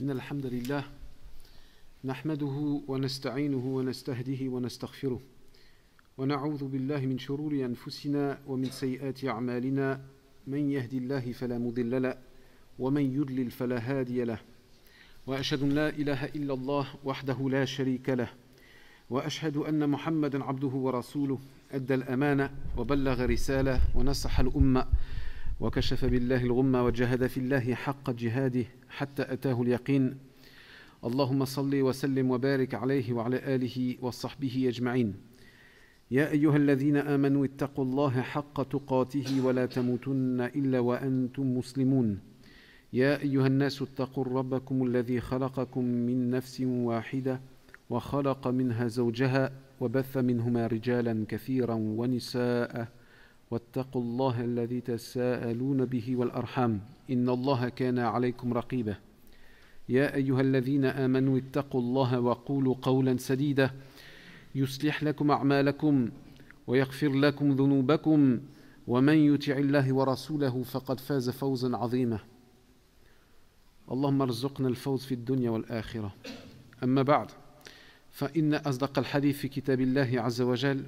إن الحمد لله نحمده ونستعينه ونستهديه ونستغفره ونعوذ بالله من شرور أنفسنا ومن سيئات أعمالنا من يهدي الله فلا مضل له ومن يضلل فلا هادي له وأشهد أن لا إله إلا الله وحده لا شريك له وأشهد أن محمدا عبده ورسوله أدى الأمانة وبلغ رسالة ونصح الأمة وكشف بالله الغمة وجاهد في الله حق جهاده حتى أتاه اليقين اللهم صل وسلم وبارك عليه وعلى آله وصحبه أجمعين يا أيها الذين آمنوا اتقوا الله حق تقاته ولا تموتن إلا وأنتم مسلمون يا أيها الناس اتقوا ربكم الذي خلقكم من نفس واحدة وخلق منها زوجها وبث منهما رجالا كثيرا ونساء واتقوا الله الذي تساءلون به والأرحام إن الله كان عليكم رقيبا يا أيها الذين آمنوا اتقوا الله وقولوا قولا سديدا يصلح لكم أعمالكم ويغفر لكم ذنوبكم ومن يطع الله ورسوله فقد فاز فوزا عظيما اللهم ارزقنا الفوز في الدنيا والآخرة أما بعد فإن أصدق الحديث في كتاب الله عز وجل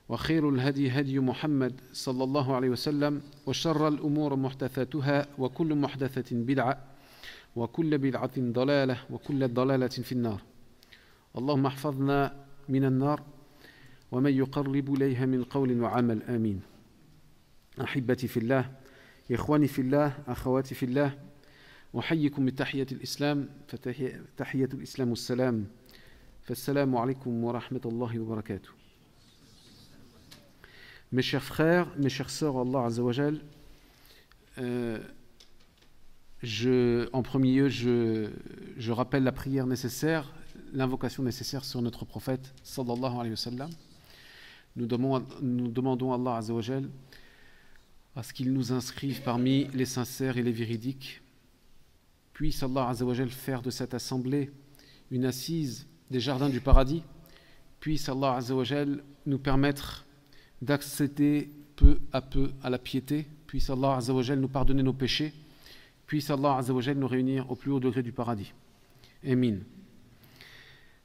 وخير الهدي هدي محمد صلى الله عليه وسلم وشر الأمور محدثاتها وكل محدثة بدعة وكل بدعة ضلالة وكل ضلالة في النار اللهم احفظنا من النار ومن يقرب إليها من قول وعمل آمين أحبتي في الله إخواني في الله أخواتي في الله أحييكم بتحية الإسلام فتحية الإسلام السلام فالسلام عليكم ورحمة الله وبركاته. Mes chers frères, mes chères sœurs, Allah Azza wa Jal, en premier lieu, je rappelle la prière nécessaire, l'invocation nécessaire sur notre prophète, sallallahu alayhi wa sallam. Nous demandons à Allah Azza wa Jal à ce qu'il nous inscrive parmi les sincères et les véridiques. Puisse Allah Azza wa Jal faire de cette assemblée une assise des jardins du paradis. Puisse Allah Azza wa Jal nous permettre d'accéder peu à peu à la piété. Puisse Allah Azza wa Jal nous pardonner nos péchés. Puisse Allah Azza wa Jal nous réunir au plus haut degré du paradis. Amin.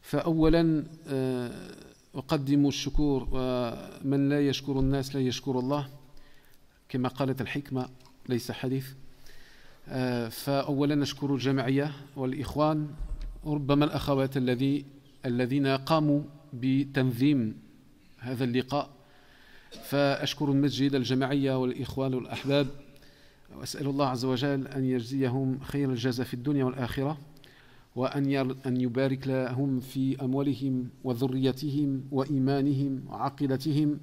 فأولا أقدم الشكر ومن لا يشكر الناس لا يشكر الله كما قالت الحكمة ليس حديث. فأولا نشكر الجمعية والإخوان ربما الأخوات الذين قاموا بتنظيم هذا اللقاء فأشكر المسجد الجماعية والإخوان والأحباب وأسأل الله عز وجل أن يجزيهم خير الجزاء في الدنيا والآخرة وأن يبارك لهم في أموالهم وذريتهم وإيمانهم وعقيدتهم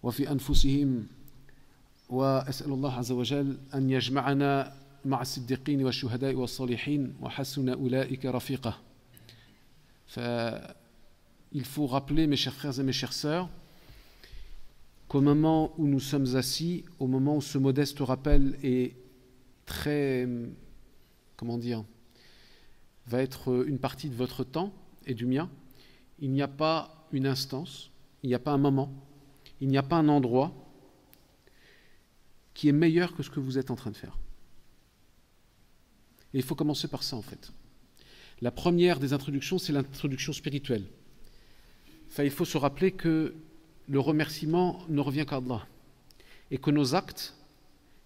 وفي أنفسهم وأسأل الله عز وجل أن يجمعنا مع الصديقين والشهداء والصالحين وحسن أولئك رفيقا. Il faut rappeler, mes chers frères et mes chères sœurs, qu'au moment où nous sommes assis, au moment où ce modeste rappel est très, va être une partie de votre temps et du mien, il n'y a pas une instance, il n'y a pas un moment, il n'y a pas un endroit qui est meilleur que ce que vous êtes en train de faire. Et il faut commencer par ça en fait. La première des introductions, c'est l'introduction spirituelle. Enfin, il faut se rappeler que le remerciement ne revient qu'à Allah. Et que nos actes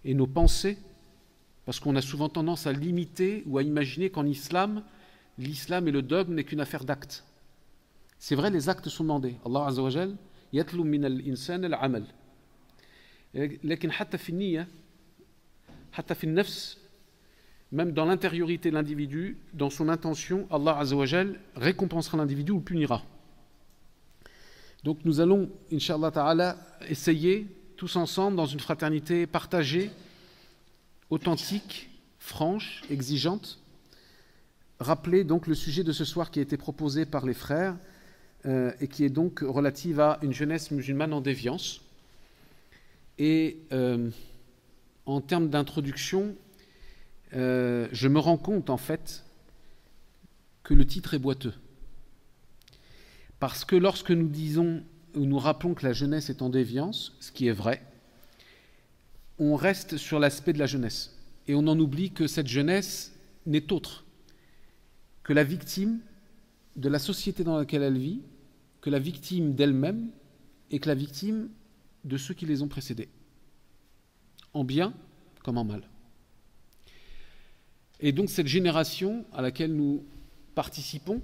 et nos pensées, parce qu'on a souvent tendance à limiter ou à imaginer qu'en islam, l'islam et le dogme n'est qu'une affaire d'actes. C'est vrai, les actes sont demandés. Allah Azza wa Jal, yatlu min al-insan al-amal. لكن حتى في النية حتى في النفس même dans l'intériorité de l'individu, dans son intention, Allah Azza wa Jal récompensera l'individu ou le punira. Donc nous allons, Inch'Allah Ta'ala, essayer tous ensemble dans une fraternité partagée, authentique, franche, exigeante, rappeler donc le sujet de ce soir qui a été proposé par les frères et qui est donc relative à une jeunesse musulmane en déviance. Et en termes d'introduction, je me rends compte en fait que le titre est boiteux. Parce que lorsque nous disons ou nous rappelons que la jeunesse est en déviance, ce qui est vrai, on reste sur l'aspect de la jeunesse. Et on en oublie que cette jeunesse n'est autre que la victime de la société dans laquelle elle vit, que la victime d'elle-même et que la victime de ceux qui les ont précédés, en bien comme en mal. Et donc cette génération à laquelle nous participons,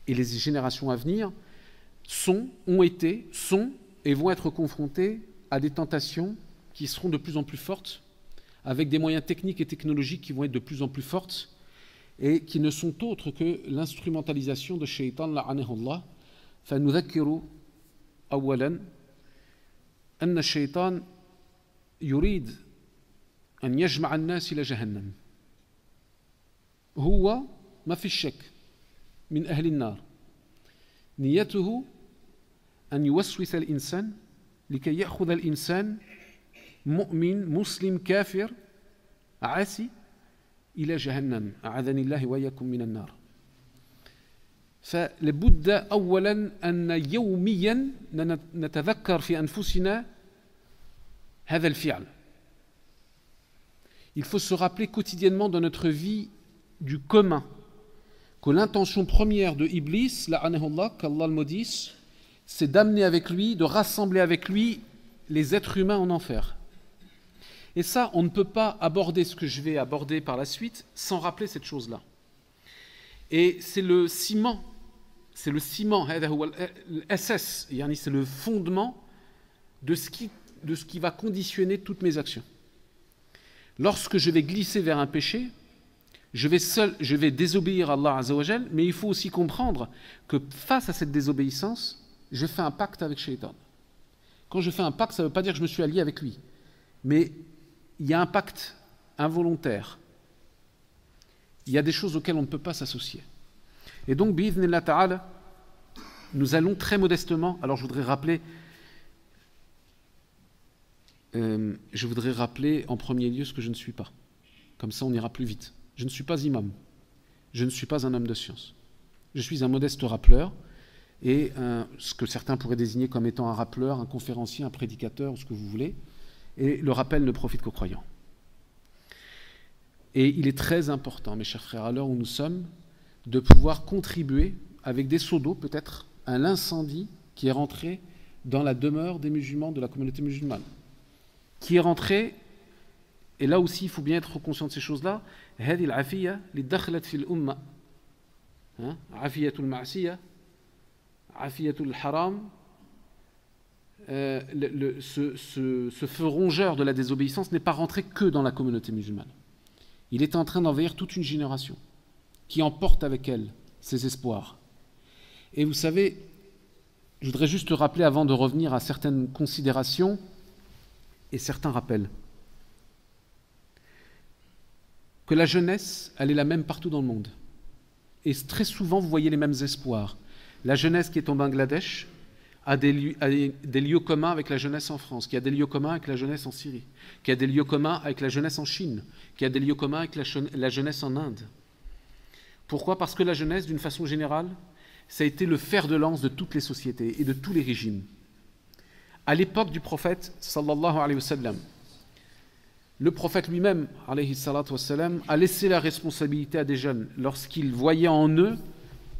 et les générations à venir, ont été, sont et vont être confrontées à des tentations qui seront de plus en plus fortes, avec des moyens techniques et technologiques qui vont être de plus en plus fortes, et qui ne sont autres que l'instrumentalisation de Shaitan, la'anahullah. فنذكر أولا أن الشيطان يريد أن يجمع الناس إلى جهنم. هو ما في الشك من أهل النار. نيته أن يوسوس الإنسان لكي يأخذ الإنسان مؤمن مسلم كافر عاصي إلى جهنم أعاذني الله وإياكم من النار. فلابد أولا أن يوميا نتذكر في أنفسنا هذا الفعل. Il faut se rappeler quotidiennement dans notre vie du commun que l'intention première de Iblis, la'anahullah, qu'Allah le maudisse, c'est d'amener avec lui, de rassembler avec lui les êtres humains en enfer. Et ça, on ne peut pas aborder ce que je vais aborder par la suite sans rappeler cette chose-là. Et c'est le ciment, c'est le fondement de ce qui va conditionner toutes mes actions. Lorsque je vais glisser vers un péché, je vais désobéir à Allah Azza wa Jal, mais il faut aussi comprendre que face à cette désobéissance, je fais un pacte avec Shaitan. Quand je fais un pacte, ça ne veut pas dire que je me suis allié avec lui, mais il y a un pacte involontaire. Il y a des choses auxquelles on ne peut pas s'associer. Et donc, bi'idhnillah ta'ala, nous allons très modestement, alors je voudrais rappeler en premier lieu ce que je ne suis pas. Comme ça, on ira plus vite. Je ne suis pas imam. Je ne suis pas un homme de science. Je suis un modeste rappeleur, et ce que certains pourraient désigner comme étant un rappeleur, un conférencier, un prédicateur, ce que vous voulez. Et le rappel ne profite qu'aux croyants. Et il est très important, mes chers frères, à l'heure où nous sommes, de pouvoir contribuer, avec des seaux d'eau peut-être, à l'incendie qui est rentré dans la demeure des musulmans, de la communauté musulmane. Qui est rentré, et là aussi il faut bien être conscient de ces choses-là, هذه العافية اللي دخلت في الأمة عافية المعصية عافية الحرام. Ce feu rongeur de la désobéissance n'est pas rentré que dans la communauté musulmane. Il est en train d'envahir toute une génération qui emporte avec elle ses espoirs. Et vous savez, je voudrais juste rappeler, avant de revenir à certaines considérations et certains rappels, que la jeunesse, elle est la même partout dans le monde. Et très souvent, vous voyez les mêmes espoirs. La jeunesse qui est au Bangladesh a des lieux communs avec la jeunesse en France, qui a des lieux communs avec la jeunesse en Syrie, qui a des lieux communs avec la jeunesse en Chine, qui a des lieux communs avec la jeunesse en Inde. Pourquoi ? Parce que la jeunesse, d'une façon générale, ça a été le fer de lance de toutes les sociétés et de tous les régimes. À l'époque du prophète, sallallahu alayhi wa sallam, le prophète lui-même, alayhi salatu wa sallam, a laissé la responsabilité à des jeunes lorsqu'il voyait en eux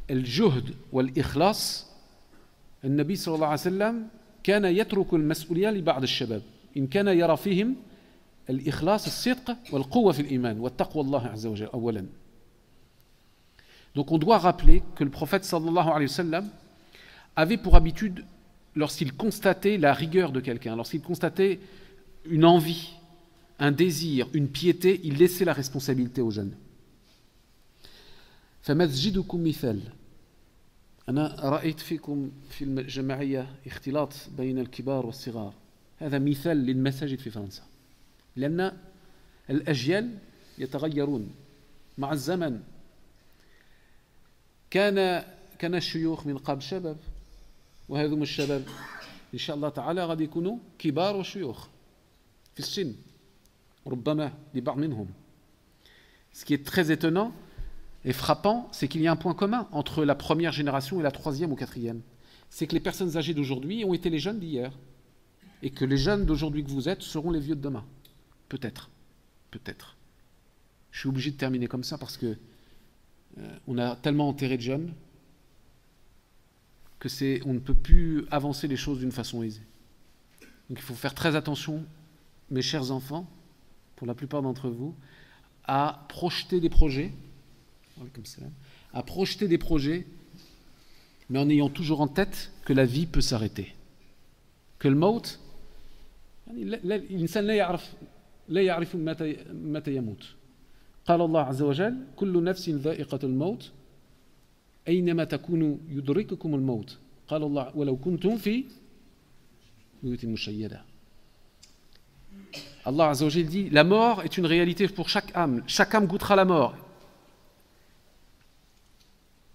el-juhd wal-ikhlas. النبي صلى الله عليه وسلم كان يترك المسؤولية لبعض الشباب إن كان يرى فيهم الإخلاص الصدق والقوة في الإيمان والتقوى الله عز وجل أولا. Donc on doit rappeler que le prophète sallallahu alayhi wa sallam avait pour habitude, lorsqu'il constatait la rigueur de quelqu'un, lorsqu'il constatait une envie, un désir, une piété, il laissait la responsabilité aux jeunes. فمسجدكم مثال. أنا رأيت فيكم في الجماعية اختلاط بين الكبار والصغار. هذا مثال للمساجد في فرنسا. لأن الأجيال يتغيرون مع الزمن. كان الشيوخ من قبل شباب، وهذم الشباب إن شاء الله تعالى غادي يكونوا كبار وشيوخ في السن ربما لبعض منهم. Ce qui est très étonnant et frappant, c'est qu'il y a un point commun entre la première génération et la troisième ou quatrième. C'est que les personnes âgées d'aujourd'hui ont été les jeunes d'hier, et que les jeunes d'aujourd'hui que vous êtes seront les vieux de demain. Peut-être. Je suis obligé de terminer comme ça parce que on a tellement enterré de jeunes on ne peut plus avancer les choses d'une façon aisée. Donc il faut faire très attention, mes chers enfants, pour la plupart d'entre vous, à projeter des projets, mais en ayant toujours en tête que la vie peut s'arrêter. Que le maut, l'insan لا يعرف متى يموت. قال الله عز وجل كل نفس ذائقة الموت أينما تكونوا يدرككم الموت. قال الله ولو كنتم في بيوت مشيدة. Allah Azza wa Jal dit la mort est une réalité pour chaque âme goûtera la mort.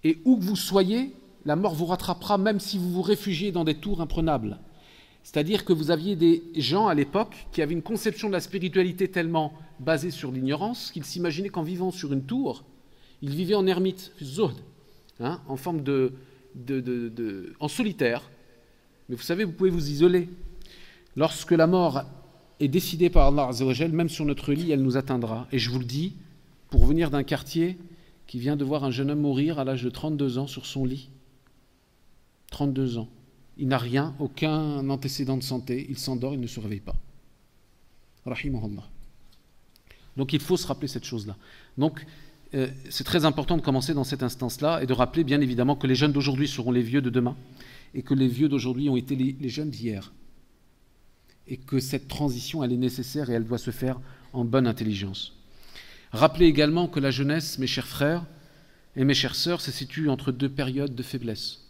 Et où que vous soyez, la mort vous rattrapera même si vous vous réfugiez dans des tours imprenables. C'est-à-dire que vous aviez des gens à l'époque qui avaient une conception de la spiritualité tellement basée sur l'ignorance qu'ils s'imaginaient qu'en vivant sur une tour, ils vivaient en ermite, en forme en solitaire. Mais vous savez, vous pouvez vous isoler. Lorsque la mort est décidée par Allah Azza wa Jal, même sur notre lit, elle nous atteindra. Et je vous le dis, pour venir d'un quartier qui vient de voir un jeune homme mourir à l'âge de 32 ans sur son lit. 32 ans. Il n'a rien, aucun antécédent de santé, il s'endort, il ne se réveille pas. Rahimahullah. Donc il faut se rappeler cette chose-là. Donc c'est très important de commencer dans cette instance-là et de rappeler bien évidemment que les jeunes d'aujourd'hui seront les vieux de demain et que les vieux d'aujourd'hui ont été les jeunes d'hier. Et que cette transition, elle est nécessaire et elle doit se faire en bonne intelligence. Rappelez également que la jeunesse, mes chers frères et mes chères sœurs, se situe entre deux périodes de faiblesse.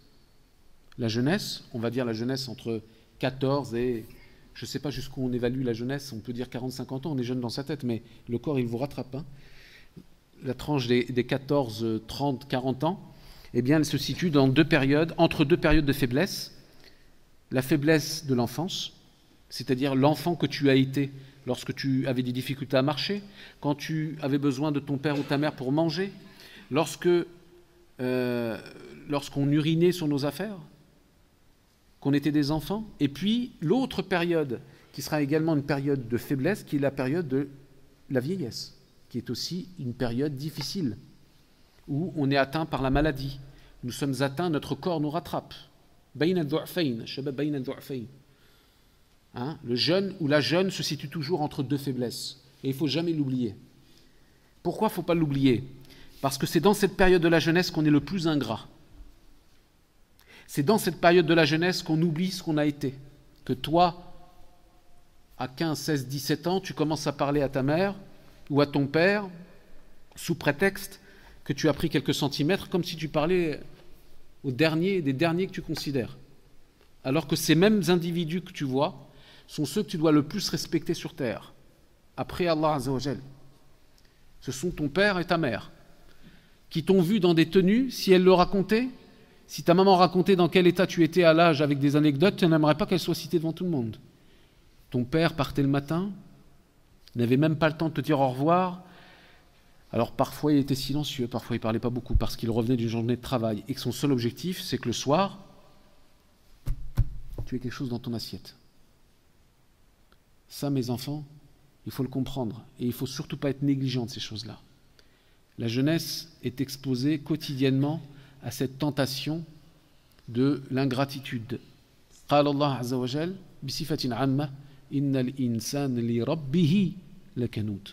La jeunesse, on va dire la jeunesse entre 14 et, je ne sais pas jusqu'où on évalue la jeunesse, on peut dire 40-50 ans, on est jeune dans sa tête, mais le corps, il vous rattrape. La tranche des 14, 30, 40 ans, eh bien, elle se situe dans entre deux périodes de faiblesse. La faiblesse de l'enfance, c'est-à-dire l'enfant que tu as été lorsque tu avais des difficultés à marcher, quand tu avais besoin de ton père ou ta mère pour manger, lorsqu'on urinait sur nos affaires, qu'on était des enfants, et puis l'autre période, qui sera également une période de faiblesse, qui est la période de la vieillesse, qui est aussi une période difficile, où on est atteint par la maladie. Nous sommes atteints, notre corps nous rattrape. Le jeune ou la jeune se situe toujours entre deux faiblesses, et il ne faut jamais l'oublier. Pourquoi il ne faut pas l'oublier? Parce que c'est dans cette période de la jeunesse qu'on est le plus ingrat. C'est dans cette période de la jeunesse qu'on oublie ce qu'on a été. Que toi, à 15, 16, 17 ans, tu commences à parler à ta mère ou à ton père sous prétexte que tu as pris quelques centimètres, comme si tu parlais des derniers que tu considères. Alors que ces mêmes individus que tu vois sont ceux que tu dois le plus respecter sur terre, après Allah Azza wa Jal. Ce sont ton père et ta mère, qui t'ont vu dans des tenues, si elles le racontaient. Si ta maman racontait dans quel état tu étais à l'âge avec des anecdotes, tu n'aimerais pas qu'elle soit citée devant tout le monde. Ton père partait le matin, n'avait même pas le temps de te dire au revoir. Alors parfois il était silencieux, parfois il ne parlait pas beaucoup parce qu'il revenait d'une journée de travail et que son seul objectif, c'est que le soir, tu aies quelque chose dans ton assiette. Ça, mes enfants, il faut le comprendre et il ne faut surtout pas être négligent de ces choses-là. La jeunesse est exposée quotidiennement à cette tentation de l'ingratitude. قال الله عز وجل بصفة عامة إن الإنسان لربه لكنود.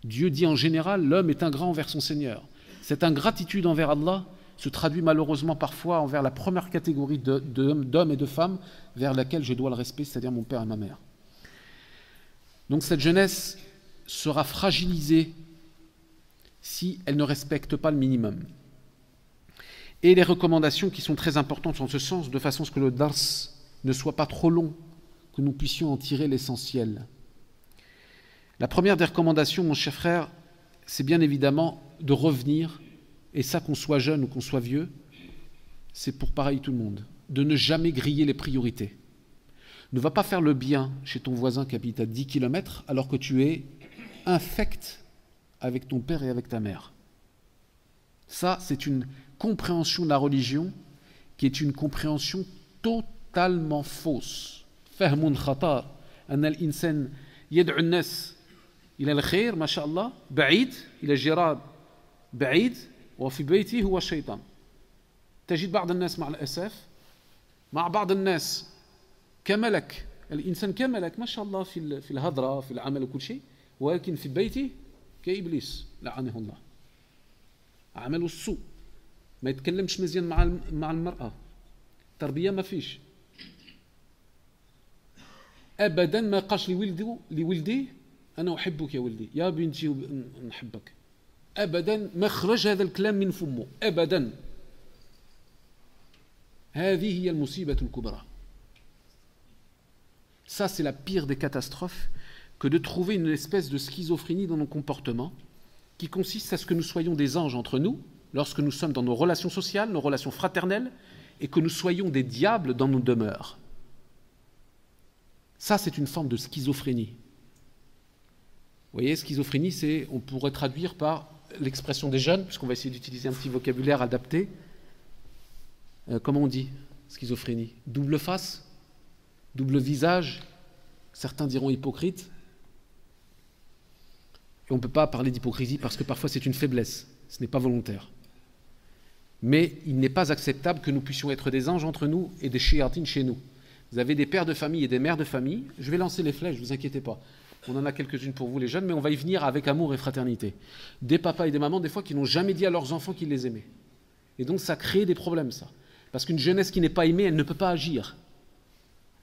Dieu dit en général, l'homme est ingrat envers son Seigneur. Cette ingratitude envers Allah se traduit malheureusement parfois envers la première catégorie d'hommes et de femmes vers laquelle je dois le respect, c'est-à-dire mon père et ma mère. Donc cette jeunesse sera fragilisée si elle ne respecte pas le minimum. Et les recommandations qui sont très importantes en ce sens, de façon à ce que le dars ne soit pas trop long, que nous puissions en tirer l'essentiel. La première des recommandations, mon cher frère, c'est bien évidemment de revenir, et ça qu'on soit jeune ou qu'on soit vieux, c'est pour pareil tout le monde, de ne jamais griller les priorités. Ne va pas faire le bien chez ton voisin qui habite à 10 km alors que tu es infect avec ton père et avec ta mère. Ça, c'est une compréhension de la religion qui est une compréhension totalement fausse. فهم خطأ أن الإنسان يدعو الناس إلى الخير ما شاء الله بعيد إلى جيران بعيد وفي بيتي هو الشيطان. تجد بعض الناس مع الأسف مع بعض الناس كملك، الإنسان كملك ما شاء الله في الهضرة في العمل وكل شيء، ولكن في بيته كإبليس لعنه الله، عمله السوء، ما يتكلمش مزيان مع المرأة، تربية ما فيش، أبدا ما قالش لولديه أنا أحبك يا ولدي، يا بنتي نحبك، أبدا ما خرج هذا الكلام من فمه أبدا. هذه هي المصيبة الكبرى. Ça, c'est la pire des catastrophes que de trouver une espèce de schizophrénie dans nos comportements qui consiste à ce que nous soyons des anges entre nous, lorsque nous sommes dans nos relations sociales, nos relations fraternelles, et que nous soyons des diables dans nos demeures. Ça, c'est une forme de schizophrénie. Vous voyez, schizophrénie, on pourrait traduire par l'expression des jeunes, puisqu'on va essayer d'utiliser un petit vocabulaire adapté. Comment on dit schizophrénie? Double face, double visage, certains diront hypocrite. Et on ne peut pas parler d'hypocrisie parce que parfois c'est une faiblesse, ce n'est pas volontaire. Mais il n'est pas acceptable que nous puissions être des anges entre nous et des shayatines chez nous. Vous avez des pères de famille et des mères de famille. Je vais lancer les flèches, ne vous inquiétez pas. On en a quelques-unes pour vous les jeunes, mais on va y venir avec amour et fraternité. Des papas et des mamans, des fois, qui n'ont jamais dit à leurs enfants qu'ils les aimaient. Et donc ça crée des problèmes, ça. Parce qu'une jeunesse qui n'est pas aimée, elle ne peut pas agir.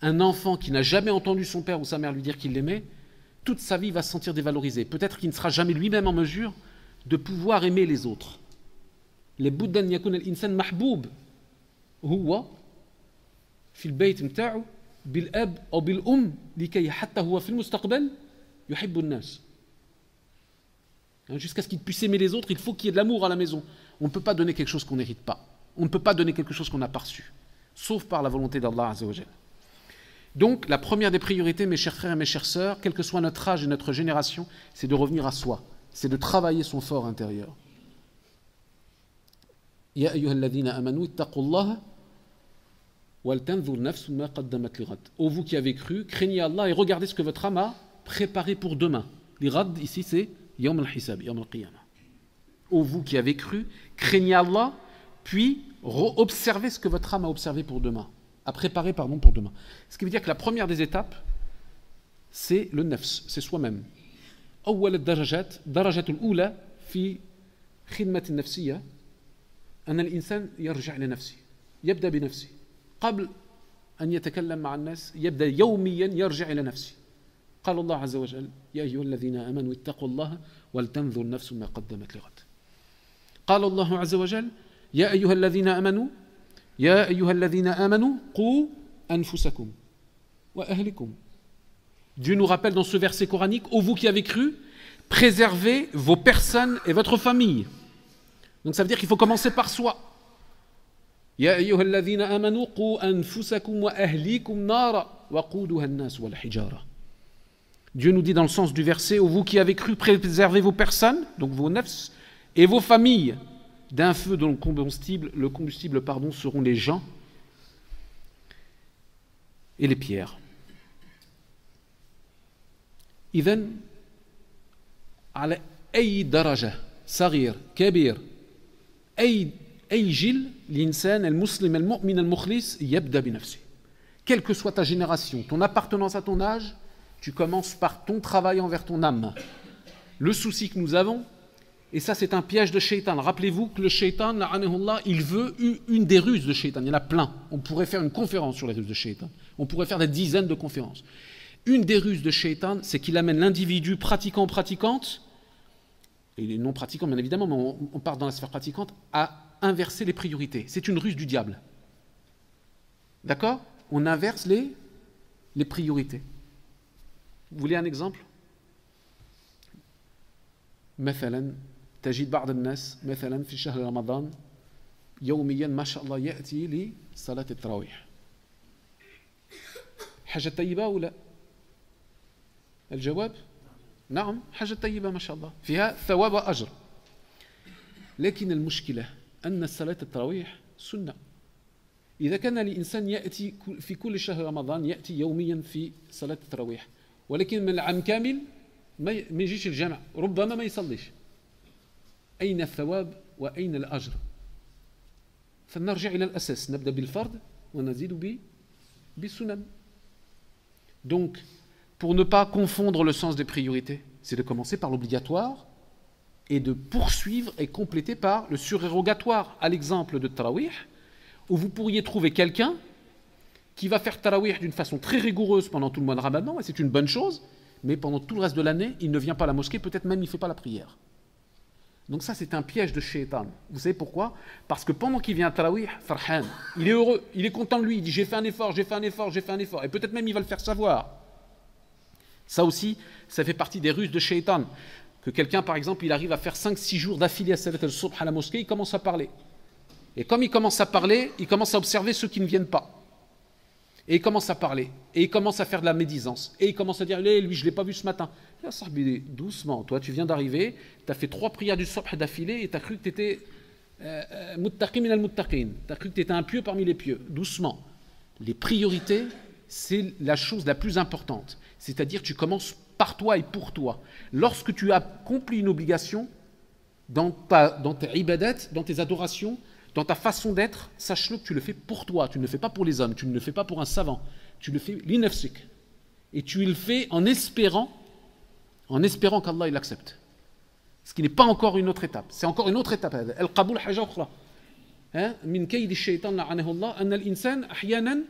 Un enfant qui n'a jamais entendu son père ou sa mère lui dire qu'il l'aimait, toute sa vie va se sentir dévalorisé. Peut-être qu'il ne sera jamais lui-même en mesure de pouvoir aimer les autres. لابد أن يكون الإنسان محبوب هو في البيت متاعه بالأب أو بالأم لكي حتى هو في المستقبل يحب الناس. Jusqu'à ce qu'il puisse aimer les autres, il faut qu'il y ait de l'amour à la maison. On ne peut pas donner quelque chose qu'on n'hérite pas. On ne peut pas donner quelque chose qu'on n'a pas reçu, sauf par la volonté d'Allah Azza wa Jal. Donc, la première des priorités, mes chers frères et mes chères sœurs, quel que soit notre âge et notre génération, c'est de revenir à soi, c'est de travailler son fort intérieur. Ya ayyuha alladhina amanu ittaqullaha wal tanzur nafsun ma qaddamat lighad. Ô vous qui avez cru, craignez Allah et regardez ce que votre âme a préparé pour demain. Lighad ici c'est yawm al-hisab, yawm al-qiyamah. Ô vous qui avez cru, craignez Allah, puis observez ce que votre âme a observé pour demain, a préparé pour demain. Ce qui veut dire que la première des étapes, c'est le nafs, c'est soi-même. أول الدرجات درجة الأولى في خدمة النفسية أن الإنسان يرجع لنفسه، يبدأ بنفسه قبل أن يتكلم مع الناس، يبدأ يوميا يرجع إلى نفسه. قال الله عز وجل يا أيها الذين آمنوا اتقوا الله ولتنظر نفس ما قدمت لغد. قال الله عز وجل يا أيها الذين آمنوا قوا أنفسكم وأهلكم. Dieu nous rappelle dans ce verset coranique, ô vous qui avez cru, préservez vos personnes et votre famille. Donc ça veut dire qu'il faut commencer par soi. Ya ayyuha alladhina amanu qu anfusakum wa ahlikum nara waquduha an-nas wal hijara. Dieu nous dit dans le sens du verset, ô vous qui avez cru, préservez vos personnes, donc vos nafs, et vos familles d'un feu dont le combustible seront les gens et les pierres. إذن على أي درجة صغير كبير أي جيل الإنسان المسلم المؤمن المخلص يبدأ بنفسه. Quelle que soit ta génération, ton appartenance à ton âge, tu commences par ton travail envers ton âme. Le souci que nous avons, et ça c'est un piège de Shaitan. Rappelez-vous que le Shaitan, il veut une des ruses de Shaitan. Il y en a plein. On pourrait faire une conférence sur les ruses de Shaitan. On pourrait faire des dizaines de conférences. Une des ruses de Shaitan, c'est qu'il amène l'individu pratiquant, pratiquante, et les non pratiquants bien évidemment, mais on part dans la sphère pratiquante, à inverser les priorités. C'est une ruse du diable. D'accord? On inverse les priorités. Vous voulez un exemple? مثلا تجد بعض الناس مثلا في شهر رمضان يوميا ما شاء الله يأتي لصلاة التراويح. حاجة طيبة ولا؟ الجواب نعم، حاجة طيبة ما شاء الله، فيها ثواب وأجر. لكن المشكلة أن صلاة التراويح سنة. إذا كان الإنسان يأتي في كل شهر رمضان يأتي يوميا في صلاة التراويح، ولكن من العام كامل ما يجيش الجامع، ربما ما يصليش. أين الثواب وأين الأجر فنرجع إلى الأساس نبدأ بالفرد ونزيد بالسنن. Donc, pour ne pas confondre le sens des priorités, c'est de commencer par l'obligatoire et de poursuivre et compléter par le surérogatoire, à l'exemple de Tarawih, où vous pourriez trouver quelqu'un qui va faire Tarawih d'une façon très rigoureuse pendant tout le mois de Ramadan, et c'est une bonne chose, mais pendant tout le reste de l'année, il ne vient pas à la mosquée, peut-être même il ne fait pas la prière. Donc ça, c'est un piège de shaitan. Vous savez pourquoi? Parce que pendant qu'il vient à Tarawih, Farhan, il est heureux, il est content de lui, il dit j'ai fait un effort, j'ai fait un effort, j'ai fait un effort, et peut-être même il va le faire savoir. Ça aussi, ça fait partie des ruses de shaitan. Que quelqu'un, par exemple, il arrive à faire 5-6 jours d'affilée à Salat al-Subh à la mosquée, il commence à parler. Et comme il commence à parler, il commence à observer ceux qui ne viennent pas. Et il commence à parler. Et il commence à faire de la médisance. Et il commence à dire, lui, je ne l'ai pas vu ce matin. Là, sahbi, doucement, toi, tu viens d'arriver, tu as fait 3 prières du Subh d'affilée et tu as cru que tu étais muttaqi min al-muttaqin. Tu as cru que tu étais un pieux parmi les pieux. Doucement. Les priorités, c'est la chose la plus importante. C'est-à-dire, tu commences par toi et pour toi. Lorsque tu accomplis une obligation dans tes ibadat, dans tes adorations, dans ta façon d'être, sache-le que tu le fais pour toi, tu ne le fais pas pour les hommes, tu ne le fais pas pour un savant, tu le fais l'inafsik. Et tu le fais en espérant qu'Allah il accepte. Ce qui n'est pas encore une autre étape, c'est encore une autre étape. Al-qaboul haja ukhra. Min kayd ash-shaytan la'anahu Allah, anna al-insan ahyanan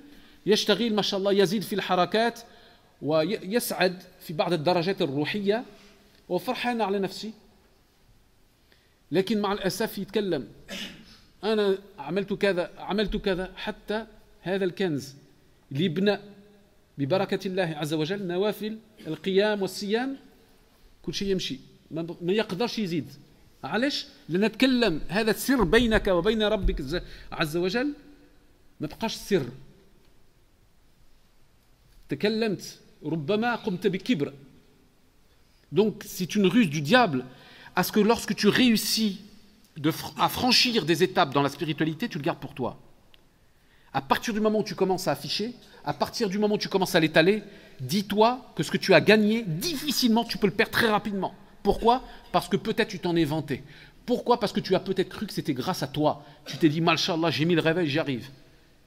yashtaghil ma sha Allah yazid fi al-harakat wa yas'ad fi ba'd ad-darajat ar-ruhiyya wa farhan 'ala nafsi. لكن مع الأسف يتكلم أنا عملت كذا حتى هذا الكنز اللي يبنى ببركة الله عز وجل نوافل القيام والصيام كل شيء يمشي ما يقدرش يزيد. علاش؟ لأن نتكلم هذا السر بينك وبين ربك عز وجل ما بقاش سر. تكلمت ربما قمت بكبر. Donc c'est une ruse du diable à ce que lorsque tu réussis à franchir des étapes dans la spiritualité, tu le gardes pour toi. À partir du moment où tu commences à afficher, à partir du moment où tu commences à l'étaler, dis-toi que ce que tu as gagné, difficilement tu peux le perdre très rapidement. Pourquoi? Parce que peut-être tu t'en es vanté. Pourquoi? Parce que tu as peut-être cru que c'était grâce à toi. Tu t'es dit, Mashallah, j'ai mis le réveil, j'y arrive.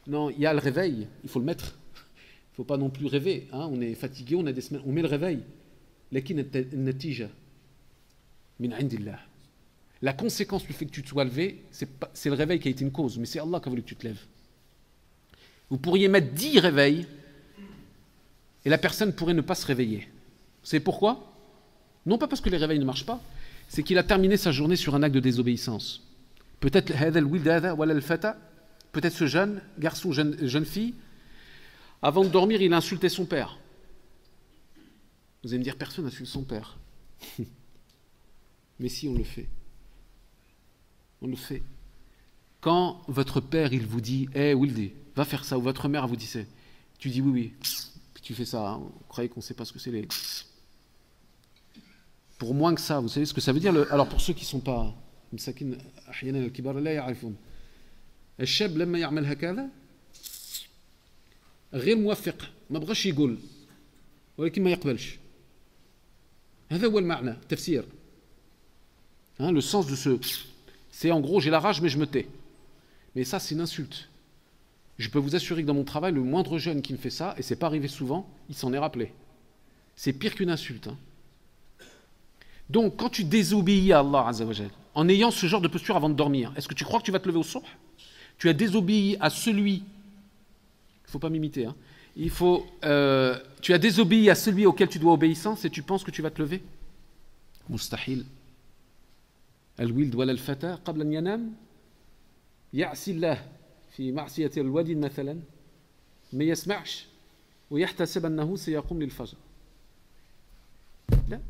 Non, il y a le réveil, il faut le mettre. Il ne faut pas non plus rêver. Hein? On est fatigué, on a des semaines, on met le réveil. Lakin al-natija min indillah. La conséquence du fait que tu te sois levé, c'est le réveil qui a été une cause, mais c'est Allah qui a voulu que tu te lèves. Vous pourriez mettre 10 réveils et la personne pourrait ne pas se réveiller. Vous savez pourquoi? Non pas parce que les réveils ne marchent pas, c'est qu'il a terminé sa journée sur un acte de désobéissance. Peut-être ce jeune garçon, jeune fille, avant de dormir, il a insulté son père. Vous allez me dire, personne n'insulte son père. Mais si, on le fait. On le fait. Quand votre père, il vous dit « Hey, Wildy, va faire ça », ou votre mère vous dit ça, tu dis « Oui, oui », puis tu fais ça, hein, vous croyez qu'on ne sait pas ce que c'est les... Pour moins que ça, vous savez ce que ça veut dire Alors pour ceux qui ne sont pas... مساكين أحيانا الكبار لا يعرفون الشاب لما يعمل هكذا غير موفق ما بغاش يقول ولكن ما يقبلش هذا هو المعنى التفسير. Hein, le sens de ce... C'est en gros, j'ai la rage, mais je me tais. Mais ça, c'est une insulte. Je peux vous assurer que dans mon travail, le moindre jeune qui me fait ça, et c'est pas arrivé souvent, il s'en est rappelé. C'est pire qu'une insulte. Hein. Donc, quand tu désobéis à Allah Azza wa Jal, en ayant ce genre de posture avant de dormir, est-ce que tu crois que tu vas te lever au subh? Tu as désobéi à celui... Il ne faut pas m'imiter. Hein. Tu as désobéi à celui auquel tu dois obéissance et tu penses que tu vas te lever? Mustahil. الولد ولا الفتى قبل أن ينام يعصي الله في معصية الوالد مثلا ما يسمعش ويحتسب أنه سيقوم للفجر. لا.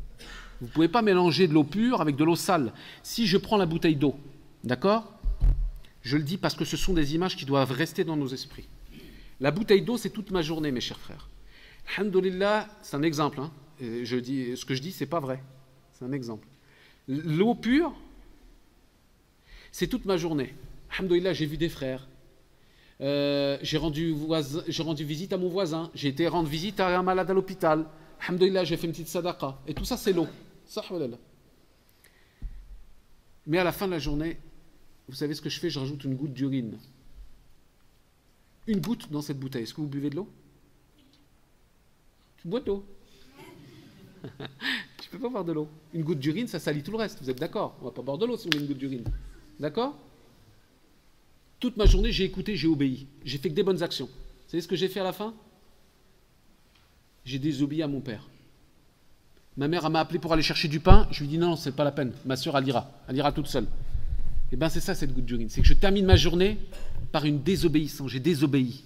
Vous ne pouvez pas mélanger de l'eau pure avec de l'eau sale. Si je prends la bouteille d'eau, d'accord? Je le dis parce que ce sont des images qui doivent rester dans nos esprits. La bouteille d'eau, c'est toute ma journée, mes chers frères. Alhamdulillah, c'est un exemple. Hein. Ce que je dis, ce n'est pas vrai. C'est un exemple. L'eau pure, c'est toute ma journée. Alhamdulillah, j'ai vu des frères. J'ai rendu visite à mon voisin. J'ai été rendre visite à un malade à l'hôpital. Alhamdulillah, j'ai fait une petite sadaqa. Et tout ça, c'est l'eau. Mais à la fin de la journée, vous savez ce que je fais? Je rajoute une goutte d'urine. Une goutte dans cette bouteille. Est-ce que vous buvez de l'eau? Tu bois de l'eau. Tu peux pas boire de l'eau. Une goutte d'urine, ça salit tout le reste. Vous êtes d'accord? On va pas boire de l'eau si on met une goutte d'urine. D'accord? Toute ma journée, j'ai écouté, j'ai obéi. J'ai fait que des bonnes actions. Vous savez ce que j'ai fait à la fin? J'ai désobéi à mon père. Ma mère m'a appelé pour aller chercher du pain. Je lui ai dit non, c'est pas la peine. Ma soeur, elle ira toute seule. Et bien c'est ça cette goutte d'urine. C'est que je termine ma journée par une désobéissance. J'ai désobéi.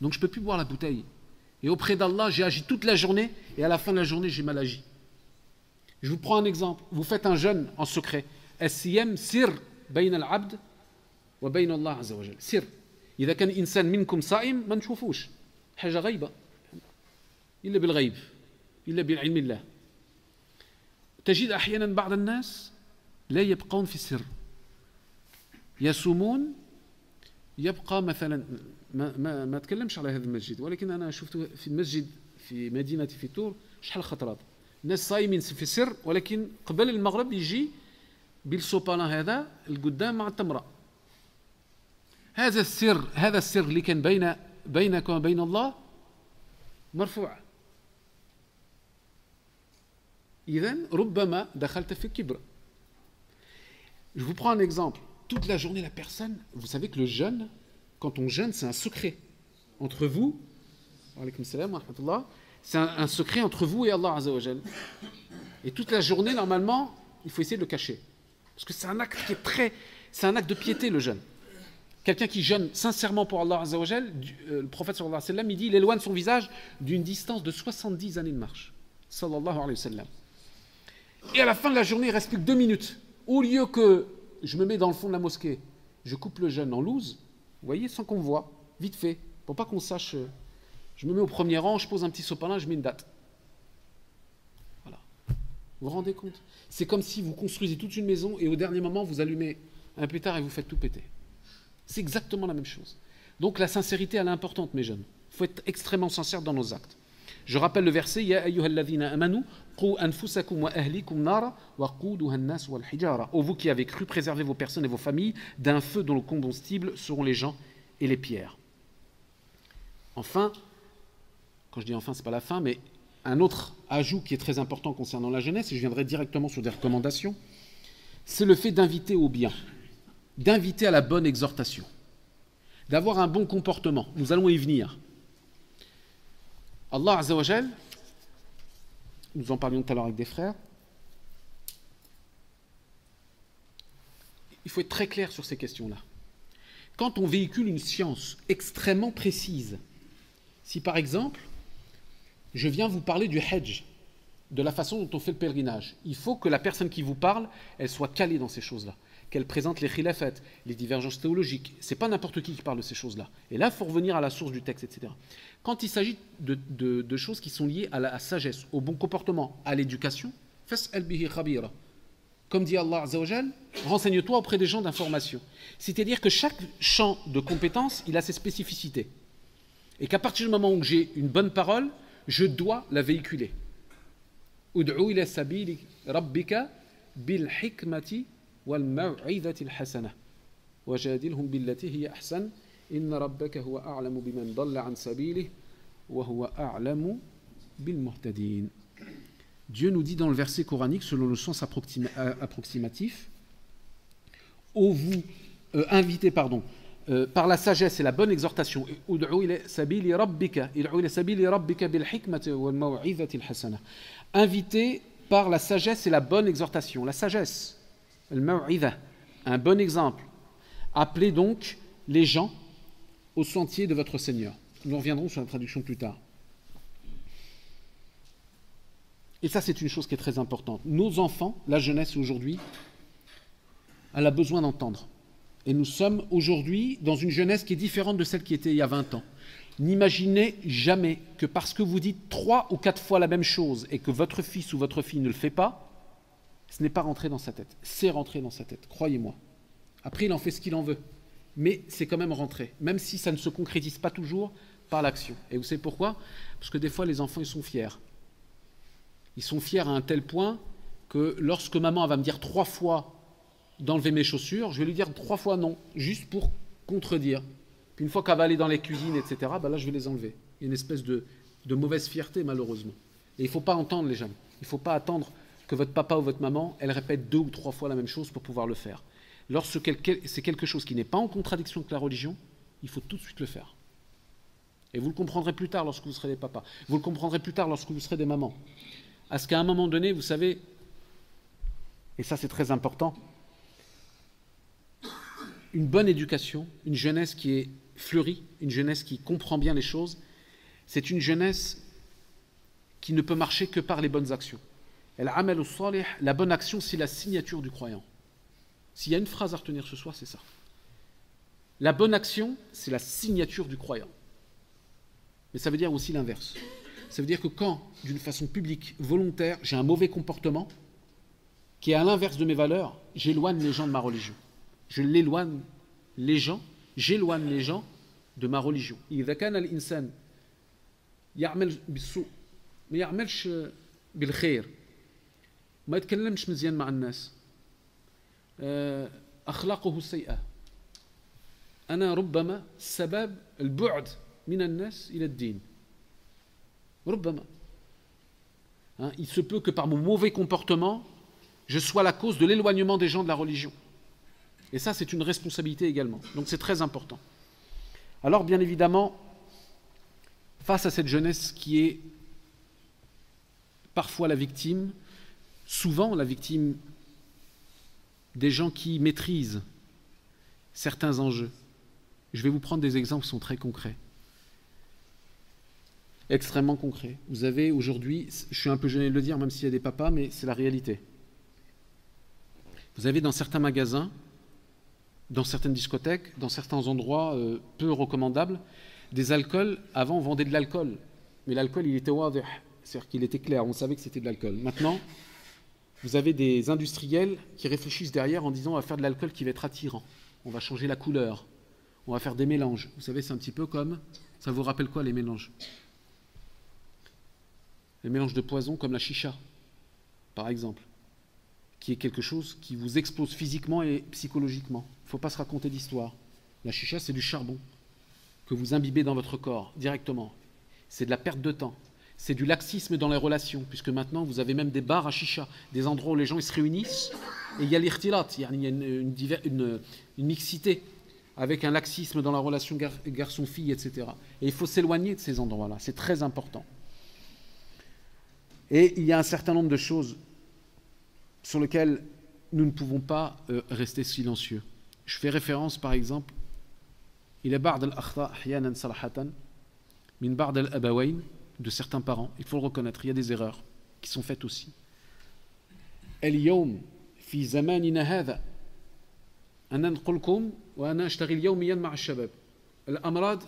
Donc je ne peux plus boire la bouteille. Et auprès d'Allah, j'ai agi toute la journée. Et à la fin de la journée, j'ai mal agi. Je vous prends un exemple. Vous faites un jeûne en secret. As-siyam sir bayna al-abd wa bayna Allah azza wa jal. Sir. إذا كان إنسان منكم صائم ما نشوفوش. حاجة غيبة. إلا بالغيب. إلا بعلم الله. تجد أحيانا بعض الناس لا يبقون في السر. يصومون يبقى مثلا ما اتكلمش على هذا المسجد ولكن انا شفته في المسجد في مدينه فيتور شحال خطرات الناس صايمين في السر ولكن قبل المغرب يجي بالسوبانا هذا القدام مع التمره. هذا السر اللي كان بينك وبين الله مرفوع. إذن ربما دخلت في كبر. Je vous prends un exemple. Toute la journée, la personne, vous savez que le jeûne, quand on jeûne, c'est un secret entre vous. Alaykoum salam wa rahmatullah. C'est un secret entre vous et Allah Azza wa Jal. Et toute la journée, normalement, il faut essayer de le cacher. Parce que c'est un acte qui est c'est un acte de piété, le jeûne. Quelqu'un qui jeûne sincèrement pour Allah Azza wa Jal, le prophète sallallahu alayhi wa sallam, il dit, il éloigne son visage d'une distance de 70 années de marche. Sallallahu alayhi wa sallam. Et à la fin de la journée, il reste plus que 2 minutes. Au lieu que je me mets dans le fond de la mosquée, je coupe le jeûne en loose, vous voyez, sans qu'on me voie, vite fait, pour pas qu'on sache. Je me mets au premier rang, je pose un petit sopalin, je mets une date. Voilà. Vous vous rendez compte? C'est comme si vous construisez toute une maison et au dernier moment, vous allumez un pétard et vous faites tout péter. C'est exactement la même chose. Donc la sincérité, elle est importante, mes jeunes. Il faut être extrêmement sincère dans nos actes. Je rappelle le verset Ya ayyuhalladhina amanu qu anfusakum wa ahlikum nara wa quduha an-nas wal hijara. Ô vous qui avez cru, préserver vos personnes et vos familles d'un feu dont le combustible seront les gens et les pierres. Enfin, quand je dis enfin, c'est pas la fin, mais un autre ajout qui est très important concernant la jeunesse, et je viendrai directement sur des recommandations, c'est le fait d'inviter au bien, d'inviter à la bonne exhortation, d'avoir un bon comportement. Nous allons y venir. Allah Azza wa Jal, nous en parlions tout à l'heure avec des frères, il faut être très clair sur ces questions-là. Quand on véhicule une science extrêmement précise, si par exemple, je viens vous parler du Hajj, de la façon dont on fait le pèlerinage, il faut que la personne qui vous parle, elle soit calée dans ces choses-là, qu'elle présente les khilafat, les divergences théologiques. C'est pas n'importe qui parle de ces choses-là. Et là, il faut revenir à la source du texte, etc. Quand il s'agit de choses qui sont liées à la sagesse, au bon comportement, à l'éducation, fas'al bihi khabira. Comme dit Allah Azza wa Jal, renseigne-toi auprès des gens d'information. C'est-à-dire que chaque champ de compétence, il a ses spécificités. Et qu'à partir du moment où j'ai une bonne parole, je dois la véhiculer. Ud'u ila sabili rabbika bil hikmati wal maw'izati al hasana wajadilhum billati hiya ahsan inna rabbaka huwa a'lamu biman dalla an sabilihi wa huwa a'lamu bil muhtadin. Dieu nous dit dans le verset coranique, selon le sens approximatif, invitez, par la sagesse et la bonne exhortation, invitez par la sagesse et la bonne exhortation, la sagesse, un bon exemple. Appelez donc les gens au sentier de votre Seigneur. Nous reviendrons sur la traduction plus tard. Et ça, c'est une chose qui est très importante. Nos enfants, la jeunesse aujourd'hui, elle a besoin d'entendre. Et nous sommes aujourd'hui dans une jeunesse qui est différente de celle qui était il y a 20 ans. N'imaginez jamais que parce que vous dites 3 ou 4 fois la même chose et que votre fils ou votre fille ne le fait pas, ce n'est pas rentré dans sa tête. C'est rentré dans sa tête, croyez-moi. Après, il en fait ce qu'il en veut. Mais c'est quand même rentré, même si ça ne se concrétise pas toujours par l'action. Et vous savez pourquoi? Parce que des fois, les enfants, ils sont fiers. Ils sont fiers à un tel point que lorsque maman va me dire 3 fois d'enlever mes chaussures, je vais lui dire 3 fois non, juste pour contredire. Puis une fois qu'elle va aller dans les cuisines, etc., ben là, je vais les enlever. Il y a une espèce de mauvaise fierté, malheureusement. Et il ne faut pas entendre les gens. Il ne faut pas attendre que votre papa ou votre maman, elle répète 2 ou 3 fois la même chose pour pouvoir le faire. Lorsque c'est quelque chose qui n'est pas en contradiction avec la religion, il faut tout de suite le faire. Et vous le comprendrez plus tard lorsque vous serez des papas. Vous le comprendrez plus tard lorsque vous serez des mamans. À ce qu'à un moment donné, vous savez, et ça c'est très important, une bonne éducation, une jeunesse qui est fleurie, une jeunesse qui comprend bien les choses, c'est une jeunesse qui ne peut marcher que par les bonnes actions. La bonne action, c'est la signature du croyant. S'il y a une phrase à retenir ce soir, c'est ça. La bonne action, c'est la signature du croyant. Mais ça veut dire aussi l'inverse. Ça veut dire que quand, d'une façon publique, volontaire, j'ai un mauvais comportement, qui est à l'inverse de mes valeurs, j'éloigne les gens de ma religion. J'éloigne les gens de ma religion. إذا كان الإنسان يعمل بالسوء ما يعملش بالخير ما يتكلمش مزيان مع الناس أخلاقه سيئة أنا ربما سبب البعد من الناس إلى الدين ربما il se peut que par mon mauvais comportement je sois la cause de l'éloignement des gens de la religion. Et ça, c'est une responsabilité également. Donc c'est très important. Alors, bien évidemment, face à cette jeunesse qui est parfois la victime, souvent la victime des gens qui maîtrisent certains enjeux, je vais vous prendre des exemples qui sont très concrets. Extrêmement concrets. Vous avez aujourd'hui, je suis un peu gêné de le dire, même s'il y a des papas, mais c'est la réalité. Vous avez dans certains magasins, dans certaines discothèques, dans certains endroits peu recommandables, des alcools. Avant, on vendait de l'alcool, mais l'alcool, il était wadih, c'est-à-dire qu'il était clair, on savait que c'était de l'alcool. Maintenant, vous avez des industriels qui réfléchissent derrière en disant on va faire de l'alcool qui va être attirant, on va changer la couleur, on va faire des mélanges. Vous savez, c'est un petit peu comme, ça vous rappelle quoi les mélanges? Les mélanges de poison comme la chicha, par exemple, qui est quelque chose qui vous explose physiquement et psychologiquement. Il ne faut pas se raconter d'histoire. La chicha, c'est du charbon que vous imbibez dans votre corps directement. C'est de la perte de temps. C'est du laxisme dans les relations, puisque maintenant, vous avez même des bars à chicha, des endroits où les gens ils se réunissent, et il y a l'irtilat, il y a une mixité, avec un laxisme dans la relation garçon-fille, etc. Et il faut s'éloigner de ces endroits-là, c'est très important. Et il y a un certain nombre de choses sur lesquelles nous ne pouvons pas rester silencieux. Je fais référence, par exemple, il y a بعض الأخطاء أحيانا صراحة من بعض الأبوين de certains parents, il faut le reconnaître, il y a des erreurs qui sont faites aussi. اليوم في زماننا هذا أنا نقول لكم وأنا أشتغل يوميا مع الشباب الأمراض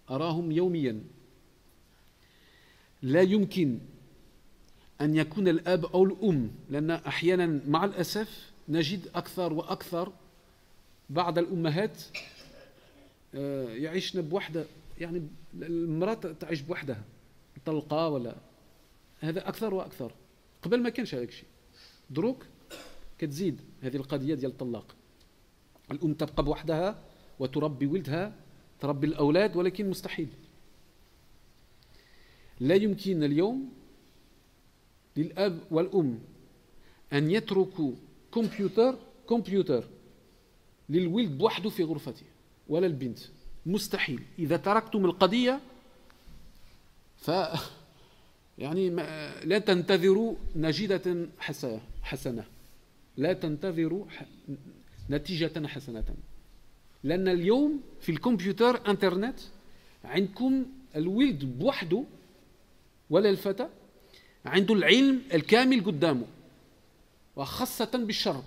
أراهم يوميا لا يمكن أن يكون الأب أو الأم لأن أحيانا مع الأسف نجد أكثر وأكثر بعض الأمهات يعيشن بوحدة يعني المرأة تعيش بوحدها مطلقة ولا هذا أكثر وأكثر قبل ما كانش هذاك الشيء دروك كتزيد هذه القضية ديال الطلاق الأم تبقى بوحدها وتربي ولدها تربي الأولاد ولكن مستحيل لا يمكن اليوم للأب والأم أن يتركوا كمبيوتر للولد بوحده في غرفته ولا البنت مستحيل إذا تركتم القضية ف يعني لا تنتظروا نجدة حسنة لا تنتظروا نتيجة حسنة لأن اليوم في الكمبيوتر انترنت عندكم الولد بوحده ولا الفتى عنده العلم الكامل قدامه وخاصة بالشر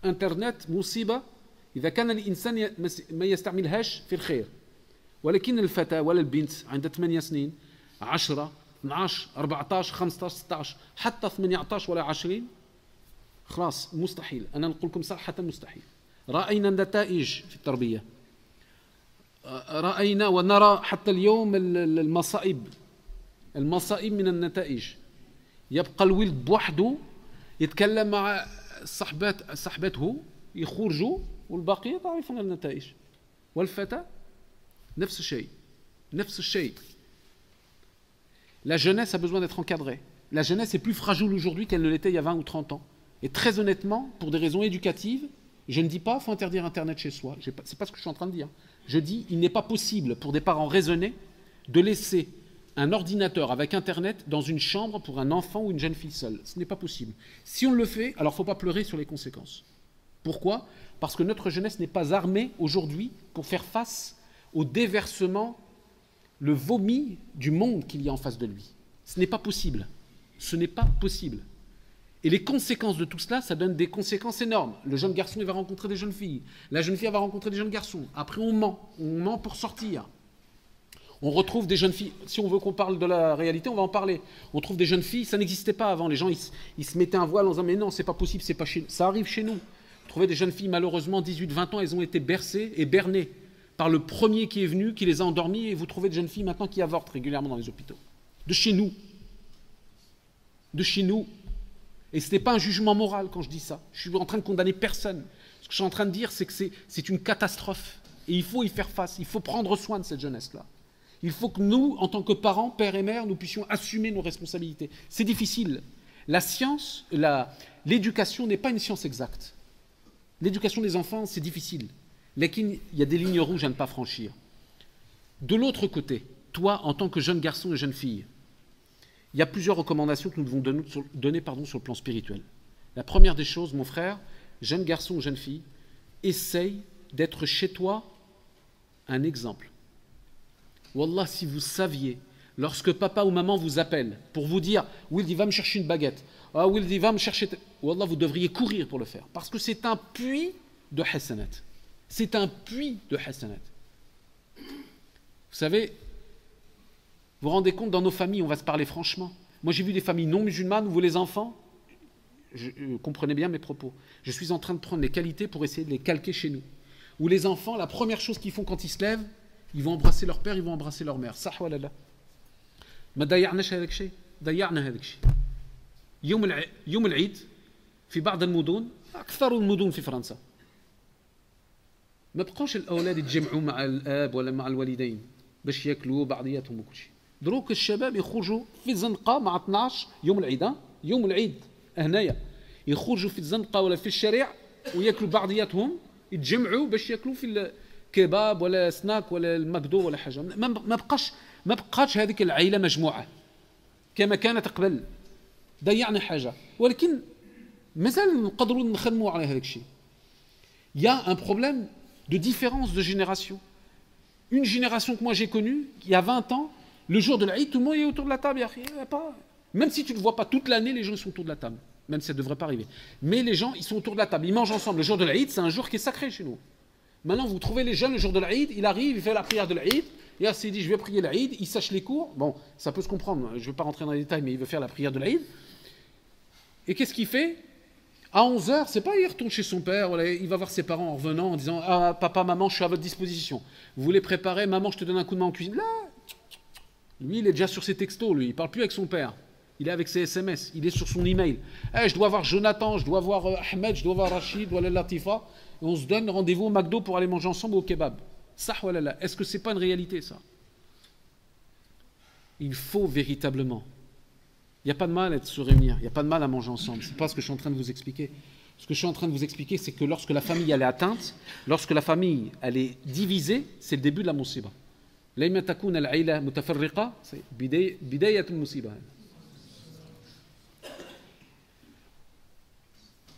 انترنت مصيبة إذا كان الإنسان ما يستعملهاش في الخير ولكن الفتى ولا البنت عندها 8 سنين 10 12 14 15 16 حتى 18 ولا 20 خلاص مستحيل أنا نقول لكم صراحة مستحيل رأينا النتائج في التربية رأينا ونرى حتى اليوم المصائب من النتائج يبقى الولد بوحده يتكلم مع صاحبته يخرجوا والباقي تعرفون النتائج والفتى نفس الشيء نفس الشيء. La jeunesse a besoin d'être encadrée. La jeunesse est plus fragile aujourd'hui qu'elle ne l'était il y a 20 ou 30 ans. Et très honnêtement, pour des raisons éducatives, je ne dis pas qu'il faut interdire Internet chez soi. Ce n'est pas ce que je suis en train de dire. Je dis qu'il n'est pas possible pour des parents raisonnés de laisser un ordinateur avec Internet dans une chambre pour un enfant ou une jeune fille seule. Ce n'est pas possible. Si on le fait, alors il ne faut pas pleurer sur les conséquences. Pourquoi ? Parce que notre jeunesse n'est pas armée aujourd'hui pour faire face au déversement, le vomi du monde qu'il y a en face de lui. Ce n'est pas possible. Ce n'est pas possible. Et les conséquences de tout cela, ça donne des conséquences énormes. Le jeune garçon, il va rencontrer des jeunes filles. La jeune fille, elle va rencontrer des jeunes garçons. Après, on ment pour sortir. On retrouve des jeunes filles. Si on veut qu'on parle de la réalité, on va en parler. On trouve des jeunes filles, ça n'existait pas avant. Les gens, ils se mettaient un voile en disant, mais non, c'est pas possible, c'est pas chez nous. Ça arrive chez nous. Vous trouvez des jeunes filles, malheureusement, 18, 20 ans, elles ont été bercées et bernées par le premier qui est venu, qui les a endormies, et vous trouvez des jeunes filles maintenant qui avortent régulièrement dans les hôpitaux. De chez nous. De chez nous. Et ce n'est pas un jugement moral quand je dis ça. Je suis en train de condamner personne. Ce que je suis en train de dire, c'est que c'est une catastrophe. Et il faut y faire face. Il faut prendre soin de cette jeunesse-là. Il faut que nous, en tant que parents, pères et mères, nous puissions assumer nos responsabilités. C'est difficile. La science, l'éducation n'est pas une science exacte. L'éducation des enfants, c'est difficile. Il y a des lignes rouges à ne pas franchir. De l'autre côté, toi, en tant que jeune garçon et jeune fille, il y a plusieurs recommandations que nous devons donner sur le plan spirituel. La première des choses, mon frère, jeune garçon ou jeune fille, essaye d'être chez toi un exemple. Wallah, si vous saviez, lorsque papa ou maman vous appelle pour vous dire « Wildy, va me chercher une baguette. Ah, Wildy, va me chercher... » Wallah, vous devriez courir pour le faire. Parce que c'est un puits de hasanat. C'est un puits de hasanat. Vous savez, vous vous rendez compte, dans nos familles, on va se parler franchement. Moi, j'ai vu des familles non musulmanes où les enfants, comprenez bien mes propos, je suis en train de prendre les qualités pour essayer de les calquer chez nous. Où les enfants, la première chose qu'ils font quand ils se lèvent, ils vont embrasser leur père, ils vont embrasser leur mère. صح ولا لا؟ ما ضيعناش هذاك الشيء، ضيعنا هذاك الشيء. يوم العيد في بعض المدن، أكثر المدن في فرنسا. ما بقاوش الأولاد يتجمعوا مع الآب ولا مع الوالدين باش ياكلوا بعضياتهم وكل شيء. دروك الشباب يخرجوا في الزنقة مع 12 يوم العيد، يوم العيد هنايا يخرجوا في الزنقة ولا في الشارع وياكلوا بعضياتهم، يتجمعوا باش ياكلوا في الكباب ولا سناك ولا الماكدو ولا حاجة. ما بقاش هذيك العائلة مجموعة كما كانت قبل. ضيعنا حاجة، ولكن مازال نقدروا نخدموا على هذاك الشيء. Il y a un problème de différence de génération. Une génération que moi j'ai connue, il y a 20 ans, le jour de l'Aïd, tout le monde est autour de la table. Même si tu ne le vois pas toute l'année, les gens sont autour de la table. Même si ça ne devrait pas arriver. Mais les gens, ils sont autour de la table. Ils mangent ensemble. Le jour de l'Aïd, c'est un jour qui est sacré chez nous. Maintenant, vous trouvez les jeunes, le jour de l'Aïd, il arrive, il fait la prière de l'Aïd. Et il dit, je vais prier l'Aïd. Il sache les cours. Bon, ça peut se comprendre. Je ne vais pas rentrer dans les détails, mais il veut faire la prière de l'Aïd. Et qu'est-ce qu'il fait ? À 11h, c'est pas il retourne chez son père, il va voir ses parents en revenant en disant « Ah, papa, maman, je suis à votre disposition. Vous voulez préparer, maman, je te donne un coup de main en cuisine. » Là, lui, il est déjà sur ses textos, lui. Il ne parle plus avec son père. Il est avec ses SMS. Il est sur son email. Hey, je dois voir Jonathan, je dois voir Ahmed, je dois voir Rachid, je dois aller Latifa. Et on se donne rendez-vous au McDo pour aller manger ensemble au kebab. Ça, voilà. Est-ce que ce n'est pas une réalité, ça ? Il faut véritablement. Il n'y a pas de mal à se réunir, il n'y a pas de mal à manger ensemble. Ce n'est pas ce que je suis en train de vous expliquer. Ce que je suis en train de vous expliquer, c'est que lorsque la famille elle est atteinte, lorsque la famille elle est divisée, c'est le début de la musiba. لما تكون العيلة متفرقة c'est بداية المصيبة.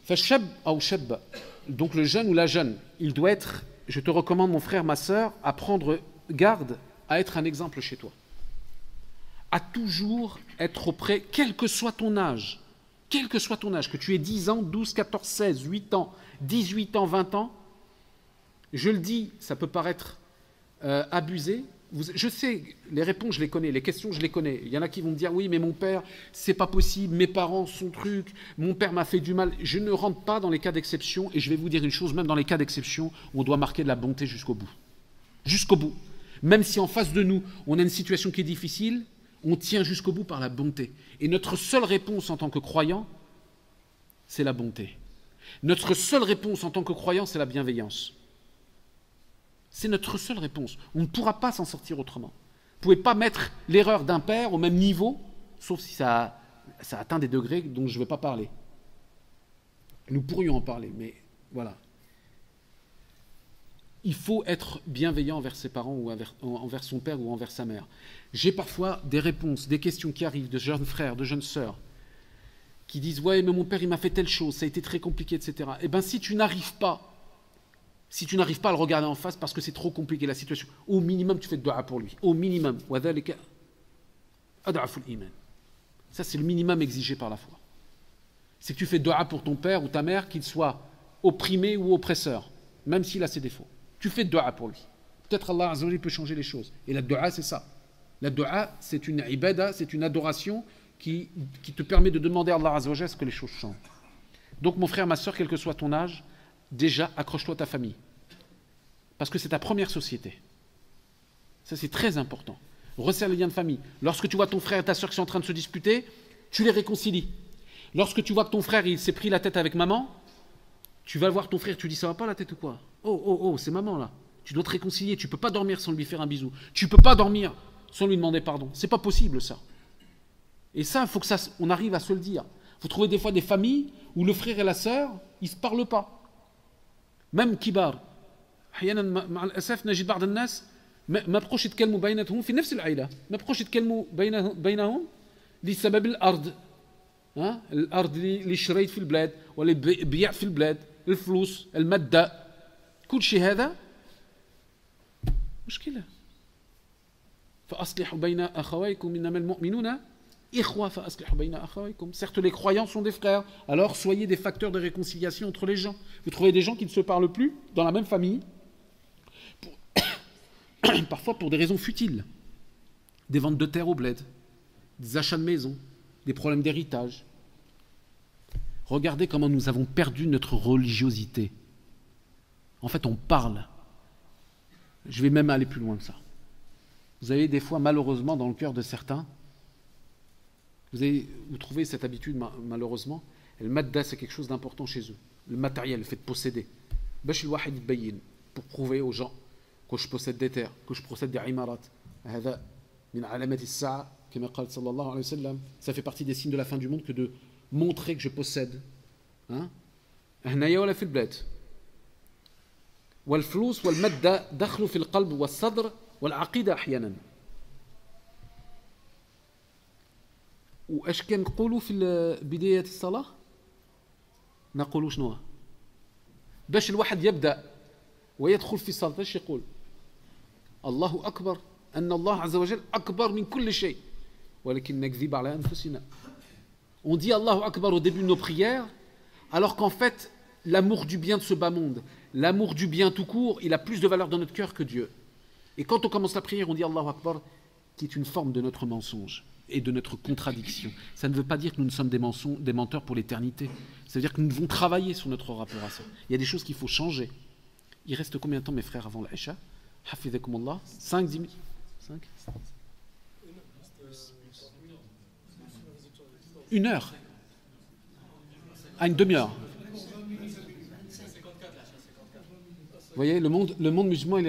فالشاب أو شابة, donc le jeune ou la jeune, il doit être, je te recommande mon frère, ma sœur, à prendre garde, à être un exemple chez toi. À toujours être auprès, quel que soit ton âge, que tu aies 10 ans, 12, 14, 16, 8 ans, 18 ans, 20 ans, je le dis, ça peut paraître abusé. Je sais, les réponses, je les connais, les questions, je les connais. Il y en a qui vont me dire, oui, mais mon père, c'est pas possible, mes parents, son truc, mon père m'a fait du mal. Je ne rentre pas dans les cas d'exception, et je vais vous dire une chose, même dans les cas d'exception, on doit marquer de la bonté jusqu'au bout. Jusqu'au bout. Même si en face de nous, on a une situation qui est difficile, on tient jusqu'au bout par la bonté. Et notre seule réponse en tant que croyant, c'est la bonté. Notre seule réponse en tant que croyant, c'est la bienveillance. C'est notre seule réponse. On ne pourra pas s'en sortir autrement. Vous ne pouvez pas mettre l'erreur d'un père au même niveau, sauf si ça atteint des degrés dont je ne vais pas parler. Nous pourrions en parler, mais voilà. Il faut être bienveillant envers ses parents ou envers son père ou envers sa mère. J'ai parfois des réponses, des questions qui arrivent de jeunes frères, de jeunes sœurs, qui disent « Ouais, mais mon père, il m'a fait telle chose, ça a été très compliqué, etc. » Eh bien, si tu n'arrives pas à le regarder en face parce que c'est trop compliqué la situation, au minimum, tu fais de dua pour lui. Au minimum. Ça, c'est le minimum exigé par la foi. C'est que tu fais dua pour ton père ou ta mère, qu'il soit opprimé ou oppresseur, même s'il a ses défauts. Tu fais dua pour lui. Peut-être Allah Azza wa Jalla peut changer les choses. Et la dua, c'est ça. La dua, c'est une ibada, c'est une adoration qui te permet de demander à Allah Azza wa Jalla que les choses changent. Donc, mon frère, ma soeur, quel que soit ton âge, déjà, accroche-toi à ta famille. Parce que c'est ta première société. Ça, c'est très important. Resserre les liens de famille. Lorsque tu vois ton frère et ta soeur qui sont en train de se disputer, tu les réconcilies. Lorsque tu vois que ton frère, il s'est pris la tête avec maman, tu vas voir ton frère, tu dis, ça va pas la tête ou quoi? Oh, c'est maman là. Tu dois te réconcilier. Tu peux pas dormir sans lui faire un bisou. Tu peux pas dormir sans lui demander pardon. C'est pas possible, ça. Et ça, il faut on arrive à se le dire. Vous trouvez des fois des familles où le frère et la sœur, ils se parlent pas. Même kibar. أحيانا مع الأسف نجد بعض الناس ما بقوش يتكلموا بيناتهم في نفس العائلة، ما بقوش يتكلموا بينهم لسبب الأرض. الأرض اللي شريت في البلاد ولا بيع في البلاد، الفلوس، المادة، كل شيء هذا مشكلة. فأصلحوا بين أخويكم إنما المؤمنون إخوة فأصلحوا بين أخويكم. Certes, les croyants sont des frères, alors soyez des facteurs de réconciliation entre les gens. Vous trouvez des gens qui ne se parlent plus dans la même famille, parfois pour des raisons futiles. Des ventes de terre au bled, des achats de maisons, des problèmes d'héritage. Regardez comment nous avons perdu notre religiosité. En fait, on parle. Je vais même aller plus loin que ça. Vous avez des fois, malheureusement, dans le cœur de certains, vous trouvez cette habitude, malheureusement, le madda, c'est quelque chose d'important chez eux. Le matériel, le fait de posséder. Pour prouver aux gens que je possède des terres, que je possède des imarat. Ça fait partie des signes de la fin du monde que de montrer que je possède. والفلوس والمادة دخلوا في القلب والصدر والعقيدة أحيانا. واش كنقولوا في بداية الصلاة؟ نقولوا شنو؟ باش الواحد يبدأ ويدخل في الصلاة ايش يقول؟ الله أكبر، أن الله عز وجل أكبر من كل شيء ولكن نكذب على أنفسنا. On dit Allahu Akbar au début de nos prières, alors qu'en fait, l'amour du bien de ce bas monde, l'amour du bien tout court, il a plus de valeur dans notre cœur que Dieu. Et quand on commence la prière, on dit Allahu Akbar, qui est une forme de notre mensonge et de notre contradiction. Ça ne veut pas dire que nous ne sommes des menteurs pour l'éternité. Ça veut dire que nous devons travailler sur notre rapport à ça. Il y a des choses qu'il faut changer. Il reste combien de temps, mes frères, avant l'Aïcha? Hafidhakumullah. 5, 10 minutes 5 1 heure. À une demi-heure. Vous voyez, le monde musulman, il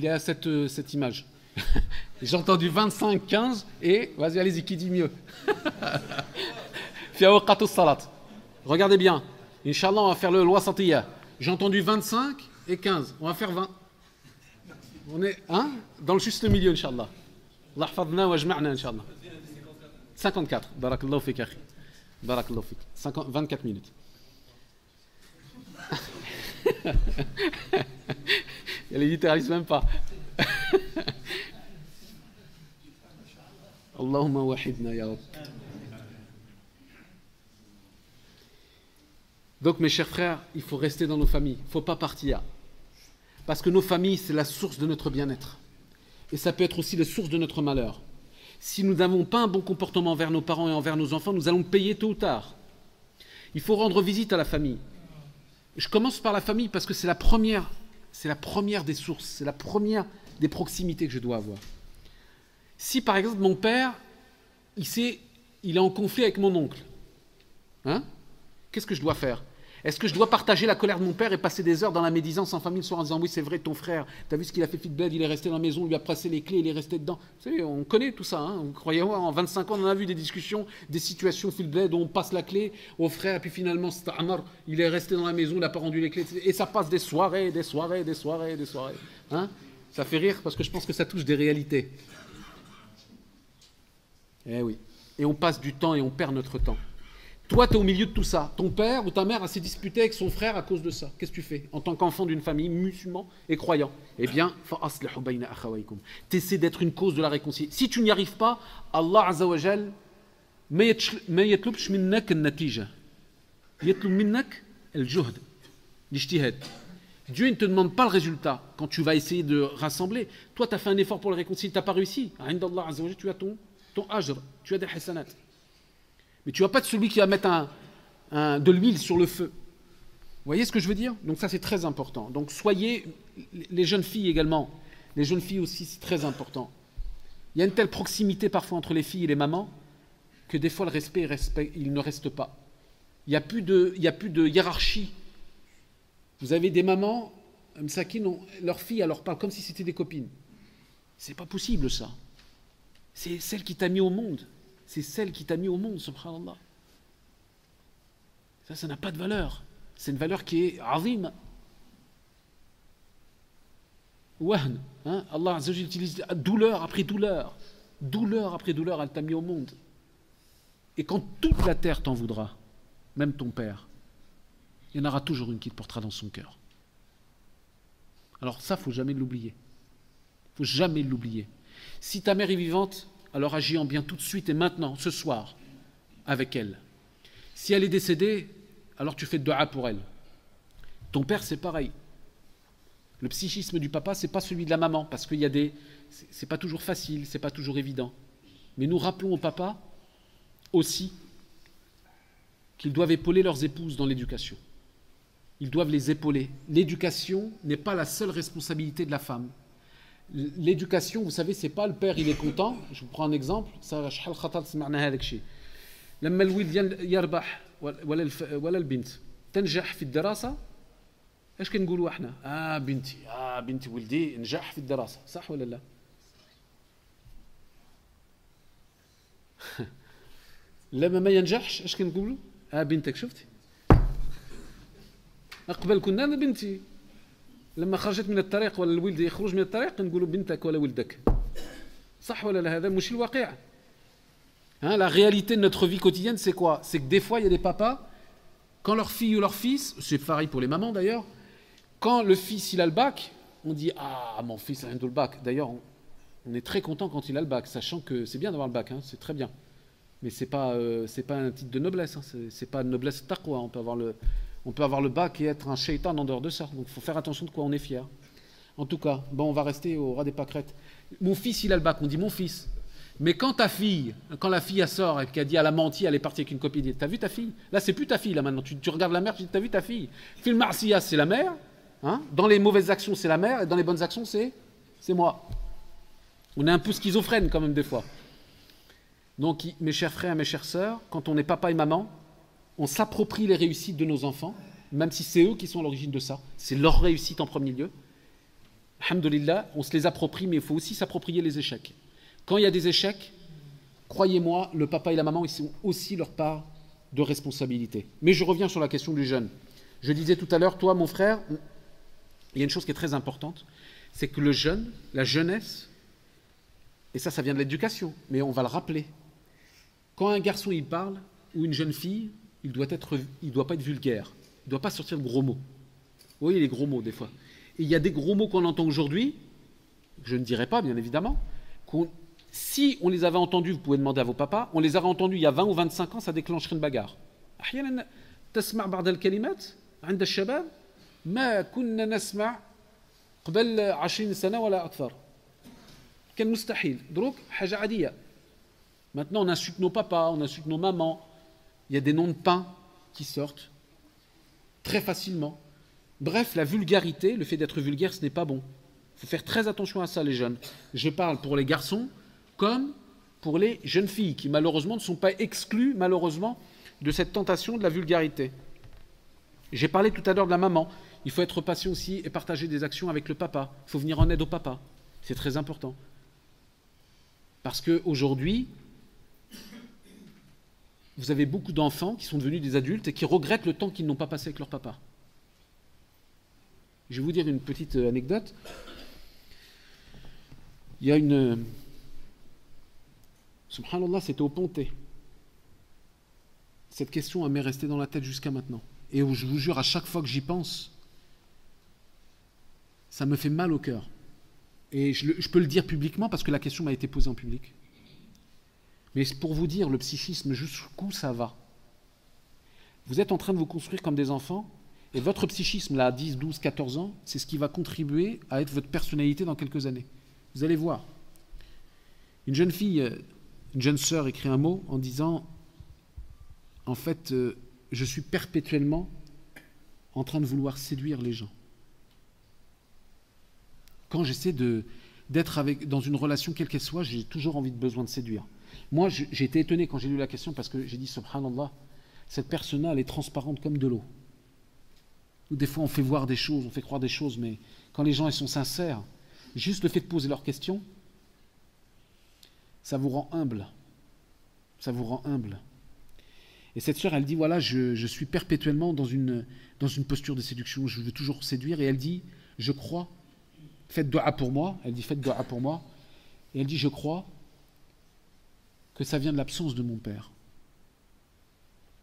est à cette image. J'ai entendu 25, 15 et vas-y, allez-y, qui dit mieux? Regardez bien. Inch'Allah, on va faire le loi Santiyya. J'ai entendu 25 et 15. On va faire 20. On est dans le juste milieu, Inch'Allah. Allah hafadna wa jma'na, Inch'Allah. 54. Barakallahu fik, akhi. Barakallahu fik. 24 minutes. Il les littéralisent même pas. Allahumma wahidna ya Rabb. Donc mes chers frères, il faut rester dans nos familles. Il ne faut pas partir. Parce que nos familles, c'est la source de notre bien-être. Et ça peut être aussi la source de notre malheur. Si nous n'avons pas un bon comportement envers nos parents et envers nos enfants, nous allons payer tôt ou tard. Il faut rendre visite à la famille. Je commence par la famille parce que c'est la première des sources, c'est la première des proximités que je dois avoir. Si par exemple mon père, il est en conflit avec mon oncle, qu'est-ce que je dois faire? Est-ce que je dois partager la colère de mon père et passer des heures dans la médisance en famille le soir en disant oui c'est vrai ton frère, t'as vu ce qu'il a fait Fitbed, il est resté dans la maison, on lui a passé les clés, il est resté dedans. Vous savez, on connaît tout ça, hein. Croyez-moi, en 25 ans on en a vu des discussions, des situations Fitbed où on passe la clé au frère et puis finalement il est resté dans la maison, il n'a pas rendu les clés et ça passe des soirées. Hein, ça fait rire parce que je pense que ça touche des réalités. Eh oui. Et on passe du temps et on perd notre temps. Toi, tu es au milieu de tout ça. Ton père ou ta mère s'est disputé avec son frère à cause de ça. Qu'est-ce que tu fais en tant qu'enfant d'une famille musulman et croyant? Eh bien, tu essaies d'être une cause de la réconciliation. Si tu n'y arrives pas, Allah Azza wa Jal ما يطلبش منك النتيجة يطلب منك الجهد الاجتهاد. Dieu ne te demande pas le résultat quand tu vas essayer de rassembler. Toi, tu as fait un effort pour le réconcilier, tu n'as pas réussi. عند الله عز وجل, tu as ton ajr, tu as des hasanat. Mais tu ne vas pas être celui qui va mettre de l'huile sur le feu. Vous voyez ce que je veux dire? Donc ça, c'est très important. Donc soyez, les jeunes filles également, les jeunes filles aussi, c'est très important. Il y a une telle proximité parfois entre les filles et les mamans que des fois le respect, il ne reste pas. Il n'y a plus de hiérarchie. Vous avez des mamans, leurs filles, elles leur parlent comme si c'était des copines. C'est pas possible ça. C'est celle qui t'a mis au monde. C'est celle qui t'a mis au monde, subhanallah. Ça n'a pas de valeur. C'est une valeur qui est azim. Wahn. Hein? Allah Azza wa Jalla utilise douleur après douleur. Douleur après douleur, elle t'a mis au monde. Et quand toute la terre t'en voudra, même ton père, il y en aura toujours une qui te portera dans son cœur. Alors ça, il ne faut jamais l'oublier. Il ne faut jamais l'oublier. Si ta mère est vivante, alors agis en bien tout de suite et maintenant, ce soir, avec elle. Si elle est décédée, alors tu fais de dua pour elle. Ton père, c'est pareil. Le psychisme du papa, ce n'est pas celui de la maman, parce qu'il y a c'est pas toujours facile, c'est pas toujours évident. Mais nous rappelons au papa aussi qu'ils doivent épauler leurs épouses dans l'éducation. Ils doivent les épauler. L'éducation n'est pas la seule responsabilité de la femme. L'éducation, vous savez, c'est pas le père, il est content. Je vous prends un exemple. Ça, شحال خطر سمعنا هذاك الشيء. لما الولد يربح ولا البنت تنجح في الدراسة ايش كنقولوا احنا؟ بنتي ولدي نجح في الدراسة، صح ولا لا؟ لما ما ينجحش ايش كنقولوا؟ بنتك شفتي؟ قبل كنا بنتي لما خرجت من الطريق ولا الولد يخرج من الطريق نقولوا بنتك ولا ولدك. صح ولا لا؟ هذا مش الواقع. Hein, la réalité de notre vie quotidienne, c'est quoi? C'est que des fois, il y a des papas, quand leur fille ou leur fils, c'est pareil pour les mamans d'ailleurs, quand le fils il a le bac, on dit ah mon fils a le bac. D'ailleurs, on est très content quand il a le bac, sachant que c'est bien d'avoir le bac, hein, c'est très bien. Mais c'est pas un titre de noblesse, hein, c'est pas une noblesse taqwa. On peut avoir le bac et être un shaitan en dehors de ça. Donc il faut faire attention de quoi on est fier. En tout cas, bon, on va rester au ras des pâquerettes. Mon fils il a le bac, on dit mon fils. Mais quand la fille elle sort et qu'elle dit elle a menti, elle est partie avec une copine, t'as vu ta fille? Là c'est plus ta fille là maintenant, tu regardes la mère, tu dis t'as vu ta fille? Fil Marsiya c'est la mère, hein? Dans les mauvaises actions c'est la mère et dans les bonnes actions c'est moi. On est un peu schizophrène quand même des fois. Donc mes chers frères, mes chères sœurs, quand on est papa et maman, on s'approprie les réussites de nos enfants, même si c'est eux qui sont à l'origine de ça, c'est leur réussite en premier lieu. Alhamdulillah, on se les approprie, mais il faut aussi s'approprier les échecs. Quand il y a des échecs, croyez-moi, le papa et la maman, ils ont aussi leur part de responsabilité. Mais je reviens sur la question du jeune. Je disais tout à l'heure, toi, mon frère, il y a une chose qui est très importante, c'est que le jeune, la jeunesse, et ça vient de l'éducation, mais on va le rappeler. Quand un garçon, il parle, ou une jeune fille, il doit pas être vulgaire. Il ne doit pas sortir de gros mots. Vous voyez les gros mots, des fois. Et il y a des gros mots qu'on entend aujourd'hui, que je ne dirai pas, bien évidemment, si on les avait entendus, vous pouvez demander à vos papas, on les aurait entendus il y a 20 ou 25 ans, ça déclencherait une bagarre. أحيانا تسمع بعض الكلمات عند الشباب ما كنا نسمع قبل 20 سنة ولا أكثر. كان مستحيل. دروك حاجة عادية. Maintenant, on insulte nos papas, on insulte nos mamans. Il y a des noms de pain qui sortent très facilement. Bref, la vulgarité, le fait d'être vulgaire, ce n'est pas bon. Il faut faire très attention à ça, les jeunes. Je parle pour les garçons comme pour les jeunes filles qui, malheureusement, ne sont pas exclues, malheureusement, de cette tentation de la vulgarité. J'ai parlé tout à l'heure de la maman. Il faut être patient aussi et partager des actions avec le papa. Il faut venir en aide au papa. C'est très important. Parce qu'aujourd'hui, vous avez beaucoup d'enfants qui sont devenus des adultes et qui regrettent le temps qu'ils n'ont pas passé avec leur papa. Je vais vous dire une petite anecdote. Il y a une... Subhanallah, c'était au Pontet. Cette question m'est restée dans la tête jusqu'à maintenant. Et je vous jure, à chaque fois que j'y pense, ça me fait mal au cœur. Et je peux le dire publiquement parce que la question m'a été posée en public. Mais c'est pour vous dire le psychisme, jusqu'où ça va. Vous êtes en train de vous construire comme des enfants, et votre psychisme, là, à 10, 12, 14 ans, c'est ce qui va contribuer à être votre personnalité dans quelques années. Vous allez voir. Une jeune fille, une jeune sœur écrit un mot en disant « En fait, je suis perpétuellement en train de vouloir séduire les gens. Quand j'essaie d'être dans une relation quelle qu'elle soit, j'ai toujours besoin de séduire. » Moi, j'ai été étonné quand j'ai lu la question parce que j'ai dit « Subhanallah, cette personne-là, elle est transparente comme de l'eau. » Des fois, on fait voir des choses, on fait croire des choses, mais quand les gens ils sont sincères, juste le fait de poser leurs questions, ça vous rend humble. Ça vous rend humble. Et cette sœur, elle dit, voilà, je suis perpétuellement dans une posture de séduction, je veux toujours séduire, et elle dit, je crois, faites dua pour moi, elle dit, faites dua pour moi, et elle dit, je crois que ça vient de l'absence de mon père.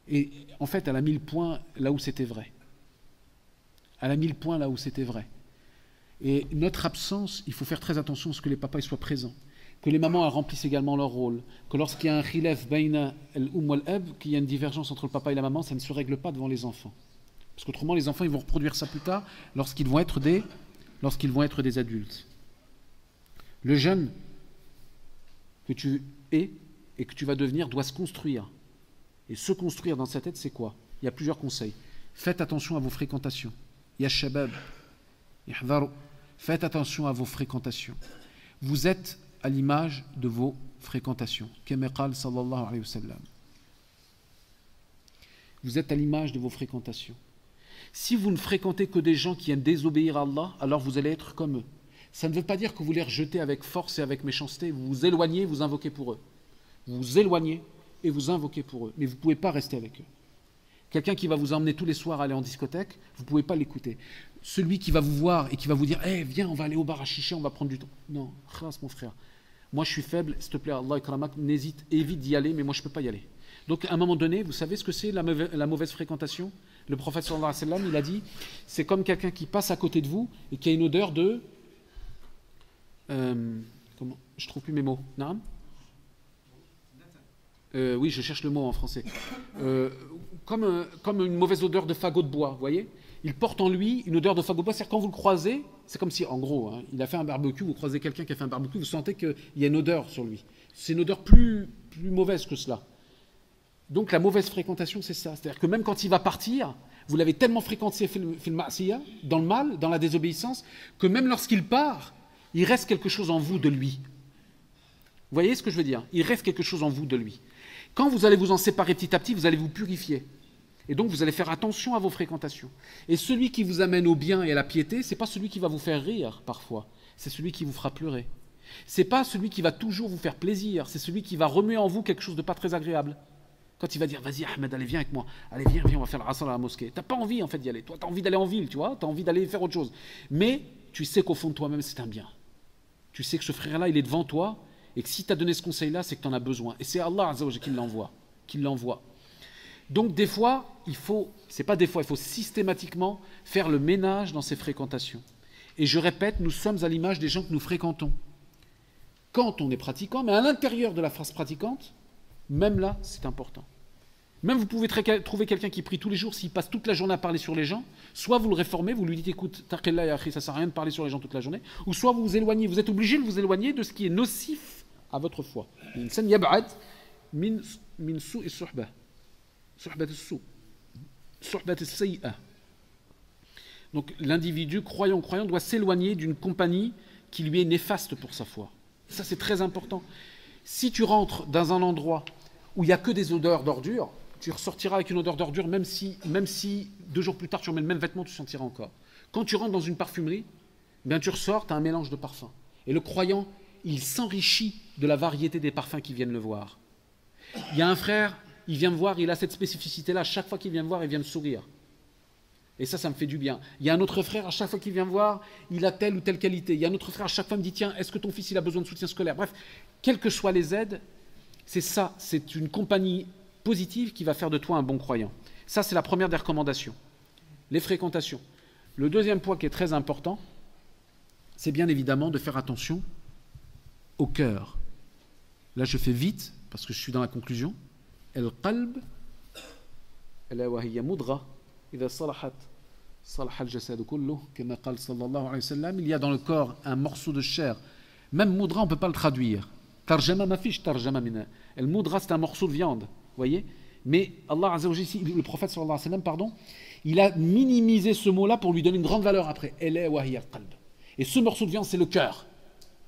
Et en fait, elle a mis le point là où c'était vrai. Elle a mis le point là où c'était vrai. Et notre absence, il faut faire très attention à ce que les papas soient présents. Que les mamans remplissent également leur rôle. Que lorsqu'il y a un khilaf bayna al-um wal-ab, qu'il y a une divergence entre le papa et la maman, ça ne se règle pas devant les enfants. Parce qu'autrement, les enfants ils vont reproduire ça plus tard lorsqu'ils vont être des adultes. Le jeune que tu es et que tu vas devenir doit se construire. Et se construire dans sa tête, c'est quoi? Il y a plusieurs conseils. Faites attention à vos fréquentations. Ya shabab, ihdharu. Faites attention à vos fréquentations. Vous êtes à l'image de vos fréquentations. Kama qala sallallahu alayhi wa sallam. Vous êtes à l'image de vos fréquentations. Si vous ne fréquentez que des gens qui aiment désobéir à Allah, alors vous allez être comme eux. Ça ne veut pas dire que vous les rejetez avec force et avec méchanceté. Vous vous éloignez, vous invoquez pour eux. Vous vous éloignez et vous invoquez pour eux. Mais vous ne pouvez pas rester avec eux. Quelqu'un qui va vous emmener tous les soirs à aller en discothèque, vous ne pouvez pas l'écouter. Celui qui va vous voir et qui va vous dire hey, viens, on va aller au bar à chicha, on va prendre du temps. Non, khas mon frère. Moi je suis faible, s'il te plaît, Allah ikramak, évite d'y aller, mais moi je ne peux pas y aller. Donc à un moment donné, vous savez ce que c'est la mauvaise fréquentation? Le prophète sallallahu alayhi wa sallam, il a dit c'est comme quelqu'un qui passe à côté de vous et qui a une odeur de. Comment? Je ne trouve plus mes mots. Naam? Oui, je cherche le mot en français. Comme une mauvaise odeur de fagot de bois, vous voyez? Il porte en lui une odeur de fagot de bois. C'est-à-dire quand vous le croisez, c'est comme si, en gros, hein, il a fait un barbecue, vous croisez quelqu'un qui a fait un barbecue, vous sentez qu'il y a une odeur sur lui. C'est une odeur plus mauvaise que cela. Donc la mauvaise fréquentation, c'est ça. C'est-à-dire que même quand il va partir, vous l'avez tellement fréquenté dans le mal, dans la désobéissance, que même lorsqu'il part, il reste quelque chose en vous de lui. Vous voyez ce que je veux dire? Il reste quelque chose en vous de lui. Quand vous allez vous en séparer petit à petit, vous allez vous purifier. Et donc, vous allez faire attention à vos fréquentations. Et celui qui vous amène au bien et à la piété, ce n'est pas celui qui va vous faire rire, parfois. C'est celui qui vous fera pleurer. Ce n'est pas celui qui va toujours vous faire plaisir. C'est celui qui va remuer en vous quelque chose de pas très agréable. Quand il va dire, vas-y Ahmed, allez, viens avec moi. Allez, viens, on va faire le rasal à la mosquée. Tu n'as pas envie, en fait, d'y aller. Toi, tu as envie d'aller en ville, tu vois. Tu as envie d'aller faire autre chose. Mais tu sais qu'au fond de toi-même, c'est un bien. Tu sais que ce frère-là, il est devant toi. Et que si tu as donné ce conseil-là, c'est que tu en as besoin. Et c'est Allah Azza wa Jalla qui l'envoie. Donc des fois, il faut systématiquement faire le ménage dans ses fréquentations. Et je répète, nous sommes à l'image des gens que nous fréquentons. Quand on est pratiquant, mais à l'intérieur de la phrase pratiquante, même là, c'est important. Même vous pouvez trouver quelqu'un qui prie tous les jours, s'il passe toute la journée à parler sur les gens, soit vous le réformez, vous lui dites écoute, taqillah ya akhi, ça sert à rien de parler sur les gens toute la journée, ou soit vous vous éloignez, vous êtes obligé de vous éloigner de ce qui est nocif à votre foi. L'insan yab'ad min su'i suhbah. Suhbat as-su'. Suhbat as-sayyi'ah. Donc l'individu croyant doit s'éloigner d'une compagnie qui lui est néfaste pour sa foi. Ça c'est très important. Si tu rentres dans un endroit où il n'y a que des odeurs d'ordures, tu ressortiras avec une odeur d'ordure, même si 2 jours plus tard tu remets le même vêtement, tu sentiras encore. Quand tu rentres dans une parfumerie, bien tu ressors, tu as un mélange de parfums. Et le croyant, il s'enrichit de la variété des parfums qui viennent le voir. Il y a un frère, il vient me voir, il a cette spécificité-là, chaque fois qu'il vient me voir, il vient me sourire. Et ça me fait du bien. Il y a un autre frère, à chaque fois qu'il vient me voir, il a telle ou telle qualité. Il y a un autre frère, à chaque fois me dit, tiens, est-ce que ton fils il a besoin de soutien scolaire? Bref, quelles que soient les aides, c'est ça, c'est une compagnie positive qui va faire de toi un bon croyant. Ça, c'est la première des recommandations. Les fréquentations. Le deuxième point qui est très important, c'est bien évidemment de faire attention au cœur. Là, je fais vite, parce que je suis dans la conclusion. El-qalb, ala wa hiya mudgha, idha salahat, salaha al-jasad kulluh, kama qala sallallahu alayhi wa sallam. Il y a dans le corps un morceau de chair. Même mudra, on ne peut pas le traduire. Tarjama ma fiche, tarjama mina. El-mudra, c'est un morceau de viande, voyez. Mais Allah Azza wa Jalla, le prophète sallallahu alayhi wa sallam, pardon, il a minimisé ce mot-là pour lui donner une grande valeur après. Ala wa hiya al-qalb. Et ce morceau de viande, c'est le cœur.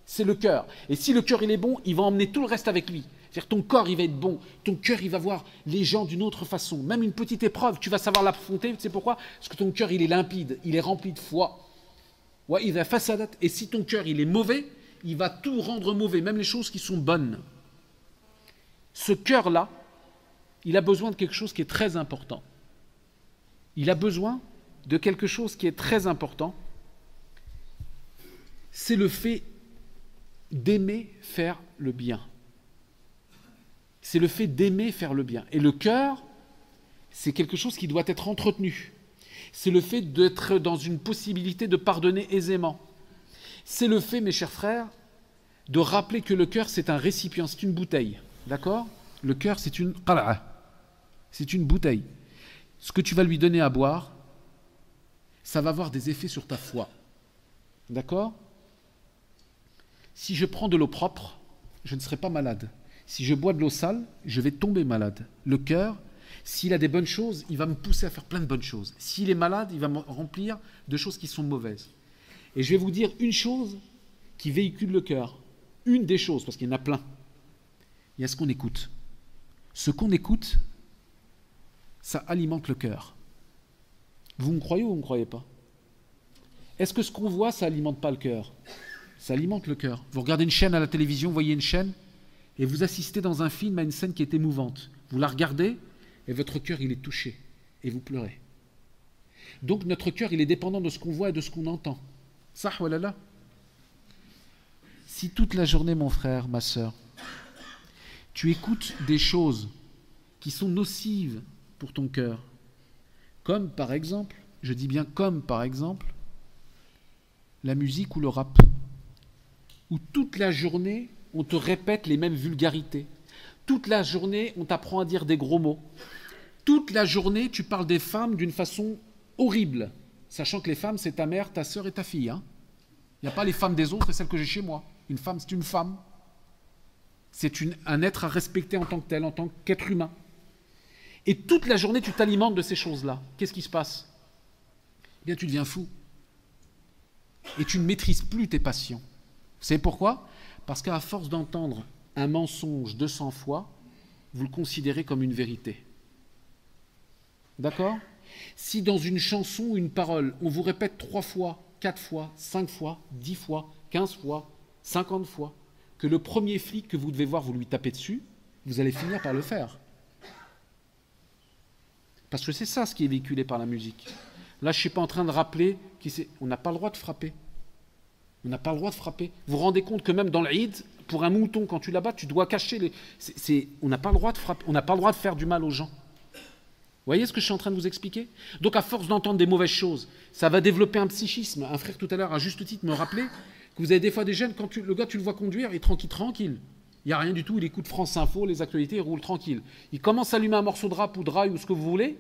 C'est le cœur. Et si le cœur il est bon, il va emmener tout le reste avec lui. C'est-à-dire ton corps il va être bon, ton cœur il va voir les gens d'une autre façon. Même une petite épreuve, tu vas savoir l'affronter. Tu sais pourquoi? Parce que ton cœur il est limpide, il est rempli de foi. Et si ton cœur il est mauvais, il va tout rendre mauvais, même les choses qui sont bonnes. Ce cœur-là, il a besoin de quelque chose qui est très important. Il a besoin de quelque chose qui est très important. C'est le fait d'aimer faire le bien. C'est le fait d'aimer faire le bien. Et le cœur, c'est quelque chose qui doit être entretenu. C'est le fait d'être dans une possibilité de pardonner aisément. C'est le fait, mes chers frères, de rappeler que le cœur, c'est un récipient, c'est une bouteille. D'accord? Le cœur, c'est une qala'a. C'est une bouteille. Ce que tu vas lui donner à boire, ça va avoir des effets sur ta foi. D'accord? Si je prends de l'eau propre, je ne serai pas malade. Si je bois de l'eau sale, je vais tomber malade. Le cœur, s'il a des bonnes choses, il va me pousser à faire plein de bonnes choses. S'il est malade, il va me remplir de choses qui sont mauvaises. Et je vais vous dire une chose qui véhicule le cœur. Une des choses, parce qu'il y en a plein. Il y a ce qu'on écoute. Ce qu'on écoute, ça alimente le cœur. Vous me croyez ou vous ne me croyez pas? Est-ce que ce qu'on voit, ça n'alimente pas le cœur? Ça alimente le cœur. Vous regardez une chaîne à la télévision, vous voyez une chaîne, et vous assistez dans un film à une scène qui est émouvante. Vous la regardez, et votre cœur, il est touché, et vous pleurez. Donc notre cœur, il est dépendant de ce qu'on voit et de ce qu'on entend. Sah walala. Si toute la journée, mon frère, ma sœur, tu écoutes des choses qui sont nocives pour ton cœur, comme par exemple, je dis bien comme par exemple, la musique ou le rap, où toute la journée, on te répète les mêmes vulgarités. Toute la journée, on t'apprend à dire des gros mots. Toute la journée, tu parles des femmes d'une façon horrible, sachant que les femmes, c'est ta mère, ta sœur et ta fille. Il n'y a pas les femmes des autres et celles que j'ai chez moi. Une femme, c'est une femme. C'est un être à respecter en tant que tel, en tant qu'être humain. Et toute la journée, tu t'alimentes de ces choses-là. Qu'est-ce qui se passe? Eh bien, tu deviens fou. Et tu ne maîtrises plus tes passions. Vous savez pourquoi? Parce qu'à force d'entendre un mensonge 200 fois, vous le considérez comme une vérité. D'accord? Si dans une chanson ou une parole, on vous répète 3 fois, 4 fois, 5 fois, 10 fois, 15 fois, 50 fois, que le premier flic que vous devez voir, vous lui tapez dessus, vous allez finir par le faire. Parce que c'est ça ce qui est véhiculé par la musique. Là, je ne suis pas en train de rappeler on n'a pas le droit de frapper. On n'a pas le droit de frapper. Vous vous rendez compte que même dans l'Eid, pour un mouton, quand tu l'abat, tu dois cacher les... On n'a pas le droit de frapper, on n'a pas le droit de faire du mal aux gens. Vous voyez ce que je suis en train de vous expliquer? Donc à force d'entendre des mauvaises choses, ça va développer un psychisme. Un frère tout à l'heure, à juste titre, me rappelait que vous avez des fois des jeunes, quand le gars, tu le vois conduire, il est tranquille. Il n'y a rien du tout, il écoute France Info, les actualités, il roule tranquille. Il commence à allumer un morceau de rap ou de rail ou ce que vous voulez,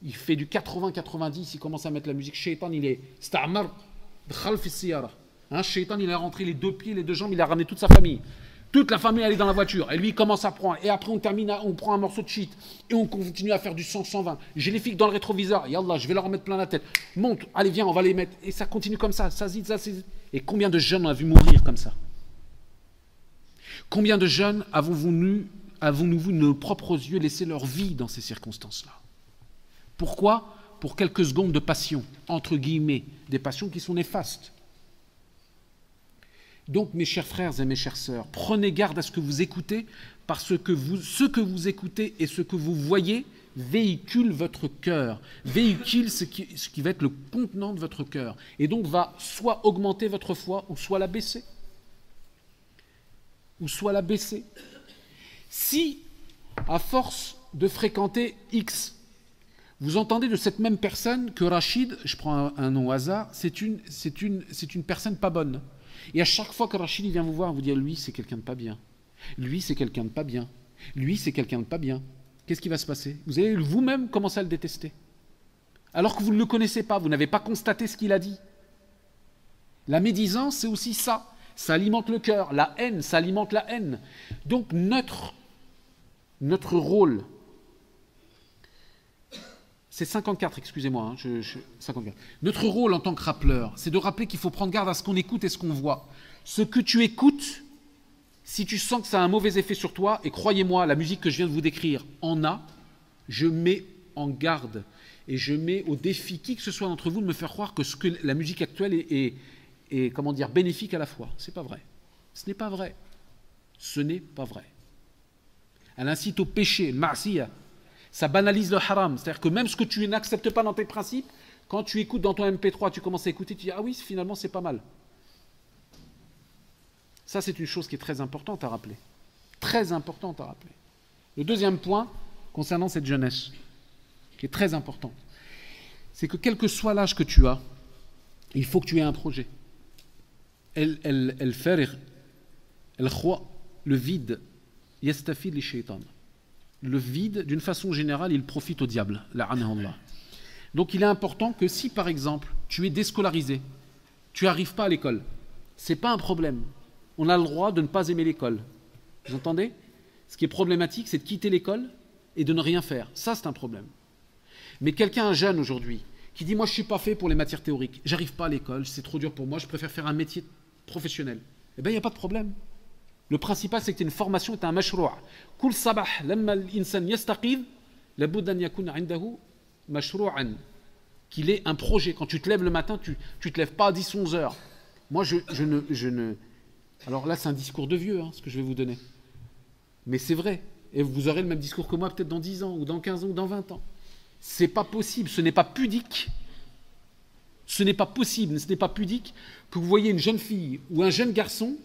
il fait du 80-90, il commence à mettre la musique. Shaitan, il est Sta'mar, Khal fi siyara. Shaitan, il a rentré les 2 pieds, les 2 jambes, il a ramené toute sa famille. Toute la famille, elle est dans la voiture. Et lui, il commence à prendre. Et après, on prend un morceau de shit. Et on continue à faire du 100-120. J'ai les flics dans le rétroviseur. Yallah, je vais leur en mettre plein la tête. Monte, allez, viens, on va les mettre. Et ça continue comme ça. Ça zide. Et combien de jeunes on a vu mourir comme ça? Combien de jeunes avons-nous avons-nous vu de nos propres yeux laisser leur vie dans ces circonstances-là? Pourquoi? Pour quelques secondes de passion, entre guillemets, des passions qui sont néfastes. Donc, mes chers frères et mes chères sœurs, prenez garde à ce que vous écoutez, parce que ce que vous écoutez et ce que vous voyez véhicule votre cœur, véhicule ce qui va être le contenant de votre cœur, et donc va soit augmenter votre foi, ou soit la baisser. Si, à force de fréquenter X, vous entendez de cette même personne que Rachid, je prends un nom au hasard, c'est une personne pas bonne. Et à chaque fois que Rachid vient vous voir, vous dit lui c'est quelqu'un de pas bien. Lui c'est quelqu'un de pas bien. Lui c'est quelqu'un de pas bien. Qu'est-ce qui va se passer? Vous allez vous-même commencer à le détester. Alors que vous ne le connaissez pas, vous n'avez pas constaté ce qu'il a dit. La médisance, c'est aussi ça. Ça alimente le cœur. La haine, ça alimente la haine. Donc notre rôle, c'est 54, excusez-moi, 54. Notre rôle en tant que rappeleur, c'est de rappeler qu'il faut prendre garde à ce qu'on écoute et ce qu'on voit. Ce que tu écoutes, si tu sens que ça a un mauvais effet sur toi, et croyez-moi, la musique que je viens de vous décrire en a, je mets en garde et je mets au défi qui que ce soit d'entre vous de me faire croire que la musique actuelle est comment dire, bénéfique à la fois. C'est pas vrai. Ce n'est pas vrai. Ce n'est pas vrai. Elle incite au péché, ma'siya. Ça banalise le haram. C'est-à-dire que même ce que tu n'acceptes pas dans tes principes, quand tu écoutes dans ton MP3, tu commences à écouter, tu dis ah oui, finalement c'est pas mal. Ça, c'est une chose qui est très importante à rappeler. Très importante à rappeler. Le deuxième point, concernant cette jeunesse, qui est très important, c'est que quel que soit l'âge que tu as, il faut que tu aies un projet. Le vide, yastafid li shaitan. Le vide, d'une façon générale, il profite au diable. Donc il est important que si, par exemple, tu es déscolarisé, tu n'arrives pas à l'école, ce n'est pas un problème. On a le droit de ne pas aimer l'école. Vous entendez? Ce qui est problématique, c'est de quitter l'école et de ne rien faire. Ça, c'est un problème. Mais quelqu'un, un jeune aujourd'hui, qui dit « Moi, je ne suis pas fait pour les matières théoriques. J'arrive pas à l'école, c'est trop dur pour moi, je préfère faire un métier professionnel. » Eh bien, il n'y a pas de problème. Le principal, c'est que tu as une formation, tu as un mashroua. Kul sabah, lamma l'insan yastaqid, labud an yakuna indahu mashrou'an. Qu'il ait un projet. Quand tu te lèves le matin, tu te lèves pas à 10-11 heures. Moi, je ne... Alors là, c'est un discours de vieux, ce que je vais vous donner. Mais c'est vrai. Et vous aurez le même discours que moi, peut-être dans 10 ans, ou dans 15 ans, ou dans 20 ans. C'est pas possible, ce n'est pas pudique. Ce n'est pas possible, ce n'est pas pudique que vous voyez une jeune fille ou un jeune garçon,